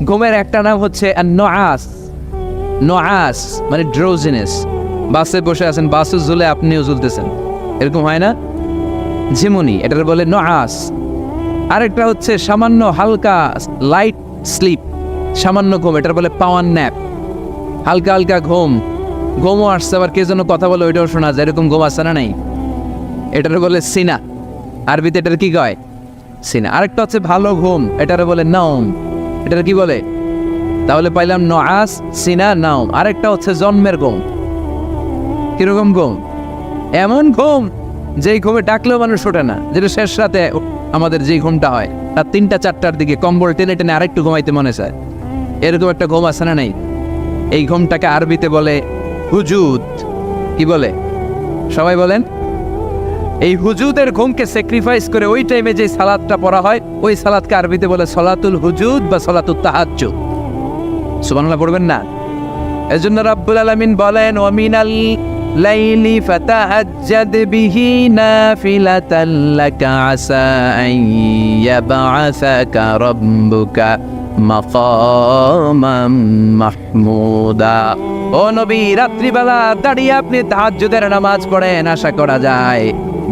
ঘুমের একটা নাম হচ্ছে নুআস। নুআস মানে ড্রোজিনেস। বাসে বসে আছেন, বাসে ঝুলে আপনিও ঝুলতেছেন, এরকম হয় না? ঝিমুনি, এটার বলে নুআস। আরেকটা হচ্ছে সামান্য হালকা লাইট স্লিপ, সামান্য ঘুম, এটার বলে পাওয়ার ন্যাপ। হালকা হালকা ঘুম, ঘুমও আসছে, আবার কে যেন কথা বলে ওইটাও শোনা যায়, এরকম ঘুম আসছে না? নাই, এটার বলে সিনা। আরবিতে এটার কি কয়? সিনা। আরেকটা হচ্ছে ভালো ঘুম, এটার বলে নাওম। এটার কি বলে? তাহলে পাইলাম নুআস, সিনা, নাওম। আরেকটা হচ্ছে জন্মের ঘুম। কিরকম ঘুম? এমন ঘুম যেই ঘুমে ডাকলেও মানুষ ওঠে না, যেটা শেষ রাতে আমাদের যেই ঘুমটা হয়, রাত 3টা-4টার দিকে কম্বল টেনে টেনে আরেকটু ঘুমাইতে মনে চায়, এরকম একটা ঘুম আছে না? নাই। এই ঘুমটাকে আরবিতে বলে হুজুদ। কি বলে? সবাই বলেন। এই হুজুদের ঘুমকে স্যাক্রিফাইস করে ওই টাইমে যে সালাতটা পড়া হয়, ওই সালাতকে আরবিতে বলে সলাতুল হুজুদ বা সলাতুত তাহাজ্জুদ। সুবহানাল্লাহ পড়বেন না? এজন্য রাব্বুল আলামিন বলেন, ওয়া মিনাল লাইলি ফাতাহাজ্জাদ বিহি নাফিলাতাল লাকা আসা আন ইয়াবআসাকা রাব্বুকা মাকামান মাহমুদা। ও নবী, রাত্রিবেলা দাঁড়িয়ে আপনি তাহাজ্জুদের নামাজ পড়েন, আশা করা যায়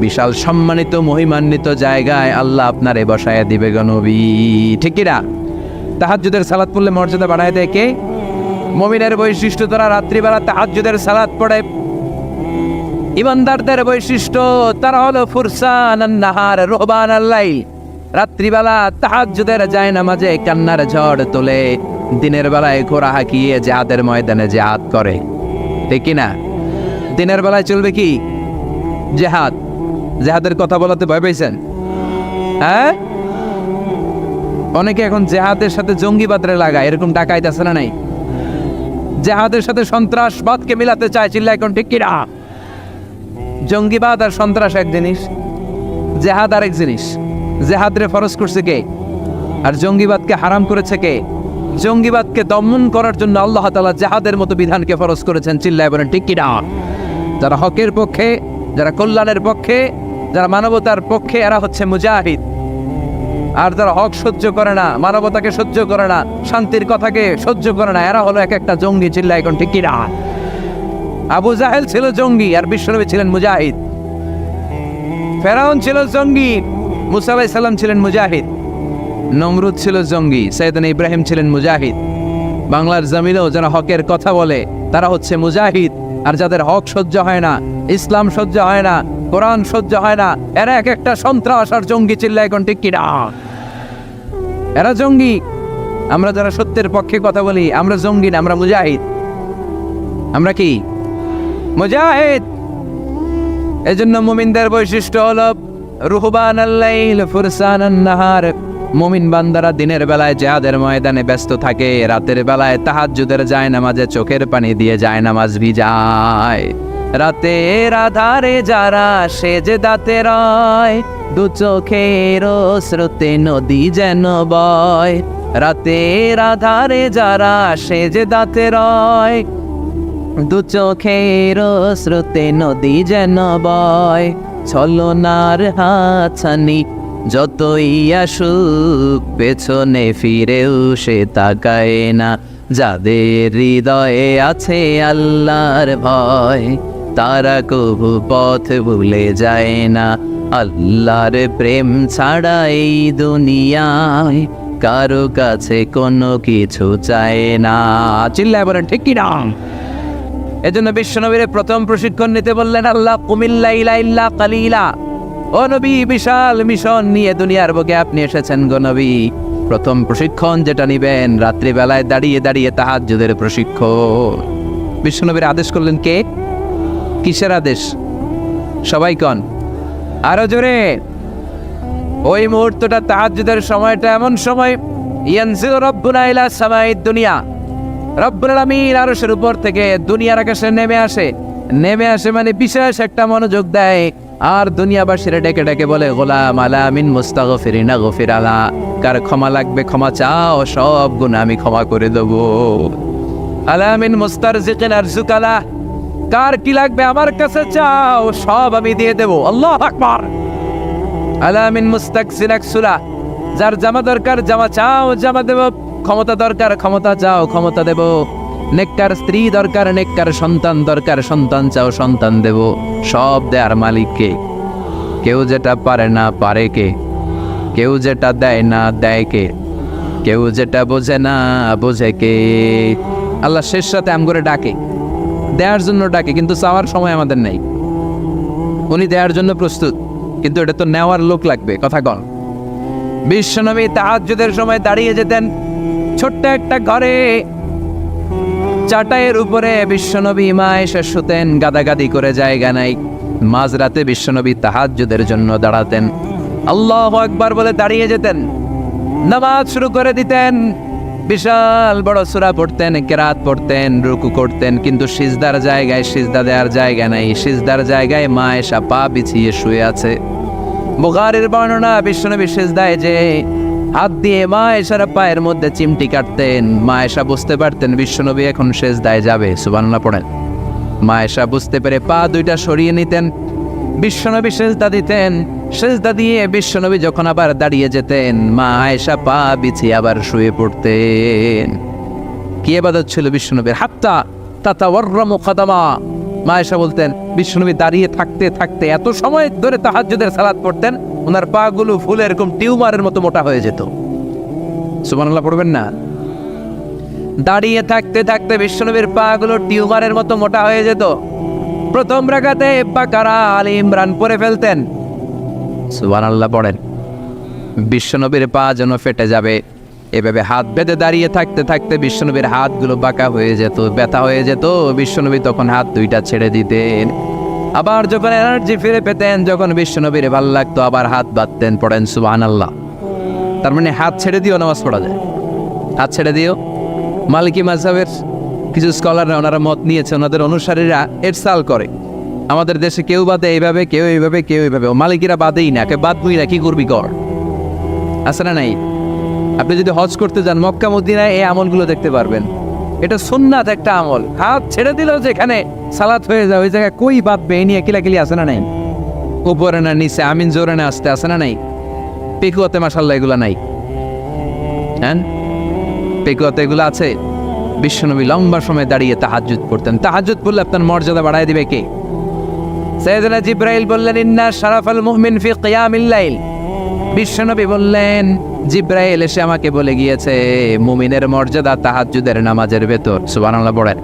বিশাল সম্মানিত মহিমান্বিত জায়গায় আল্লাহ আপনারে বসায়া দিবে গো নবী। ঠিক কি না? তাহাজ্জুদের সালাত পড়লে মর্যাদা বাড়ায় দেয় কে? মুমিনের বৈশিষ্ট্য, তারা রাত্রিবেলা তাহাজ্জুদের সালাত পড়ে। ইমানদারদের বৈশিষ্ট্য, তারা হলো ফুরসানান নাহার রুহবানাল লাইল। রাত্রিবেলা তাহাজ্জুদের যায় নামাজে কান্নার ঝড় তোলে, দিনের বেলায় ঘোড়া হাঁকিয়ে জিহাদের ময়দানে জিহাদ করে। ঠিক কি না? দিনের বেলায় চলবে কি? জিহাদ। জিহাদের কথা বলাতে ভয় পেয়েছেন? হ্যাঁ, অনেকে এখন জিহাদের সাথে জঙ্গিবাদরে লাগায়, এরকম ডাকাইত আছে না নাই? জিহাদের সাথে সন্ত্রাসবাদকে মিলাতে চায়, চিল্লা এখন ঠিক কিনা? জঙ্গিবাদ আর সন্ত্রাস এক জিনিস, জিহাদ আরেক জিনিস। জিহাদরে ফরজ করছে কে? আর জঙ্গিবাদকে হারাম করেছে কে? জঙ্গিবাদকে দমন করার জন্য আল্লাহ তাআলা জিহাদের মতো বিধানকে ফরজ করেছেন, চিল্লায় বলেন ঠিক কিনা? যারা হকের পক্ষে, যারা কল্যাণের পক্ষে, যারা মানবতার পক্ষে, এরা হচ্ছে মুজাহিদ। আর যারা হক সহ্য করে না, মানবতাকে সহ্য করে না, শান্তির কথাকে সহ্য করে না, এরা হলো এক একটা জঙ্গি, চিল্লায় এখন ঠিক কিনা? আবু জাহেল ছিল জঙ্গি আর বিশ্বনবী ছিলেন মুজাহিদ। ফেরাউন ছিল জঙ্গি, মুসা আলাইহিস সালাম ছিলেন মুজাহিদ। নমরুদ ছিল জঙ্গি, সাইয়েদনা ইব্রাহিম ছিলেন মুজাহিদ। বাংলার জমিনেও যারা হকের কথা বলে তারা হচ্ছে মুজাহিদ। আর যাদের হক সহ্য হয় না, ইসলাম সহ্য হয় না, কোরআন সহ্য হয় না, এরা এক একটা সন্ত্রাস আর জঙ্গি, চিল্লায় এখন ঠিক কিনা? এরা জঙ্গি। আমরা যারা সত্যের পক্ষে কথা বলি, আমরা জঙ্গি না, আমরা মুজাহিদ। আমরা কি? মুজাহিদ। এজন্য মুমিনদের বৈশিষ্ট্য হলো রুহবানাল লাইল ফুরসানান নাহার। মুমিন বান্দারা দিনের বেলায় জিহাদের ময়দানে ব্যস্ত থাকে, রাতের বেলায় তাহাজ্জুদের যায় নামাজে চোখের পানি দিয়ে যায় নামাজ ভিজায়। রাতের আধারে যারা সেজদাতে রয়, দু চোখের স্রোতে নদী যেন বয়। রাতের আধারে যারা সেজদাতে রয়, দু চোখের স্রোতে নদী যেন বয়। ছলনার হাতছানি যতই আসুক, পেছনে ফিরেও সে তাকায় না। যাদের হৃদয়ে আছে আল্লাহর ভয়, তারা কবু পথ ভুলে যায় না। আল্লাহর প্রেম ছাড়া এই দুনিয়ায় কারো কাছে কোনো কিছু চায় না, চিল্লায় বলেন ঠিক কিনা? এজন্য বিশ্বনবীর প্রথম প্রশিক্ষণ নিতে বললেন আল্লাহ, কুমিল লাইলা ইল্লা কালিলা। ও নবী, বিশাল মিশন নিয়ে দুনিয়ার বুকে আপনি এসেছেন গো নবী। প্রথম প্রশিক্ষণ যেটা নিবেন, রাত্রিবেলায় দাঁড়িয়ে দাঁড়িয়ে তাহাজ্জুদের প্রশিক্ষণ। বিশ্বনবীর আদেশ করলেন কে? কিসের আদেশ? সবাই কন আরো জোরে। ওই মুহূর্তটা তাহাজ্জুদের সময়টা এমন সময়, ইয়ানজিলু রাব্বুনা ইলা সামাইদ দুনিয়া, রব্বুল আলামিন আরশের উপর থেকে দুনিয়ার আকাশে নেমে আসে। নেমে আসে মানে বিশেষ একটা মনোযোগ দেয়, আর দুনিয়াবাসীরা ডেকে ডেকে বলে, গোলাম আলা মিন মুস্তাগফিরিনা গফির আলা। কার ক্ষমা লাগবে ক্ষমা চাও, সব গুনাহ আমি ক্ষমা করে দেব। আলা মিন মুস্তারজিকিন আরজুকালা। কার কি লাগবে আমার কাছে চাও, সব আমি দিয়ে দেব। আল্লাহু আকবার। আলা মিন মুস্তাকসিন আকসুলা। যার জামা দরকার জামা চাও, জামা দেব। ক্ষমতা দরকার ক্ষমতা চাও, ক্ষমতা দেব। নেককার স্ত্রী দরকার, নেককার সন্তান দরকার, সন্তান চাও, সন্তান দেব। সব দেয়ার মালিক কে? কেউ যেটা পারে না পারে কে? কেউ যেটা দেয় না দেয় কে? কেউ যেটা বোঝে না বোঝে কে? আল্লাহ শেষ রাতে আম করে ডাকে, দেওয়ার জন্য ডাকে, কিন্তু চাওয়ার সময় আমাদের নেই। উনি দেওয়ার জন্য প্রস্তুত, কিন্তু এটা তো নেওয়ার লোক লাগবে। কথা কন। বিশ্বনবী তাহাজ্জুদের সময় দাঁড়িয়ে যেতেন ছোট্ট একটা ঘরে, চাটাইয়ের উপরে বিশ্বনবী মা এসে শুতেন, গাদাগাদি করে জায়গা নাই। মাঝরাতে বিশ্বনবী তাহাজ্জুদের জন্য দাঁড়াতেন, আল্লাহু আকবার বলে দাঁড়িয়ে যেতেন, নামাজ শুরু করে দিতেন। বিশাল বড় সূরা পড়তেন, কেরাত পড়তেন, রুকু করতেন, কিন্তু সিজদার জায়গায় সিজদা দেওয়ার জায়গা নাই। সিজদার জায়গায় মা এসে পা বিছিয়ে শুয়ে আছে। বুখারীর বর্ণনা, বিশ্বনবী সিজদায় যে হাত দিয়ে মা এসার পায়ের মধ্যে চিমটি কাটতেন। মা এসা বুঝতে পারতেন বিশ্বনবী এখন সিজদায় যাবে। সুবহানাল্লাহ পড়েন। মা এসা বুঝতে পেরে পা দুইটা সরিয়ে নিতেন, বিশ্বনবী সিজদা দিতেন। সিজদা দিয়ে বিশ্বনবী যখন আবার দাঁড়িয়ে যেতেন, মা আয়েশা পা বিছিয়ে আবার শুয়ে পড়তেন। কি ইবাদত ছিল বিশ্বনবীর! হাত্তা তাতাওয়াররামু খাদামা। মা আয়েশা বলতেন বিশ্বনবী দাঁড়িয়ে থাকতে থাকতে এত সময় ধরে তাহাজ্জুদের সালাত পড়তেন, ওনার পা গুলো ফুলে এরকম টিউমারের মতো মোটা হয়ে যেত। সুবহানাল্লাহ পড়বেন না? দাঁড়িয়ে থাকতে থাকতে বিশ্বনবীর পা গুলো টিউমারের মতো মোটা হয়ে যেত। প্রথম রাকাতে বাকারা আলে ইমরান পড়ে ফেলতেন। সুবহানাল্লাহ পড়েন। বিশ্বনবীর পা যেন ফেটে যাবে এভাবে হাত বেঁধে দাঁড়িয়ে থাকতে থাকতে বিশ্বনবীর হাতগুলো বাঁকা হয়ে যেত, ব্যথা হয়ে যেত। বিশ্বনবী তখন হাত দুইটা ছেড়ে দিতেন। আবার যখন এনার্জি ফিরে পেতেন, যখন বিশ্বনবীর ভাল লাগতো আবার হাত বাঁধতেন। পড়েন সুবহানাল্লাহ। তার মানে হাত ছেড়ে দিও নামাজ পড়া যায়, হাত ছেড়ে দিও। মালিকি মাযহাবের কিছু স্কলাররা ওনারা মত নিয়েছে, ওনাদের অনুসারীরা এরসাল করে। আমাদের দেশে কেউ বাদে এইভাবে, কেউ এইভাবে, কেউ এইভাবে। মালিকিরা বাদেই না, কে বাদবই না, কি করবি কর। আছে না নাই? আপনি যদি হজ করতে যান মক্কা মদিনায় এই আমলগুলো দেখতে পারবেন। এটা সুন্নাত একটা আমল। হাত ছেড়ে দিলেও যেখানে সালাত হয়ে যায় ওই জায়গায় কই বাঁধবে এই নিয়ে কিলাকিলি আছে না নাই? উপরে না নিচে, আমিন জোরে না আসতে, আছে না নাই? পেকুয়াতে মাশাআল্লাহ এগুলো নাই। হ্যাঁ, পেকুয়াতে এগুলো আছে। বিশ্বনবী লম্বা সময় দাঁড়িয়ে তাহাজ্জুদ পড়তেন। তাহাজ্জুদ পড়লে আপনার মর্যাদা বাড়ায় দিবে কে? সাইয়েদনা জিবরাইল বললেন ইন্না শারাফাল মুমিন ফি কিয়ামিল লাইল। বিশ্বনবী বললেন জিবরাইল এসে আমাকে বলে গিয়েছে মুমিনের মর্যাদা তাহাজ্জুদের নামাজের ভেতর। সুবহানাল্লাহ পড়েন।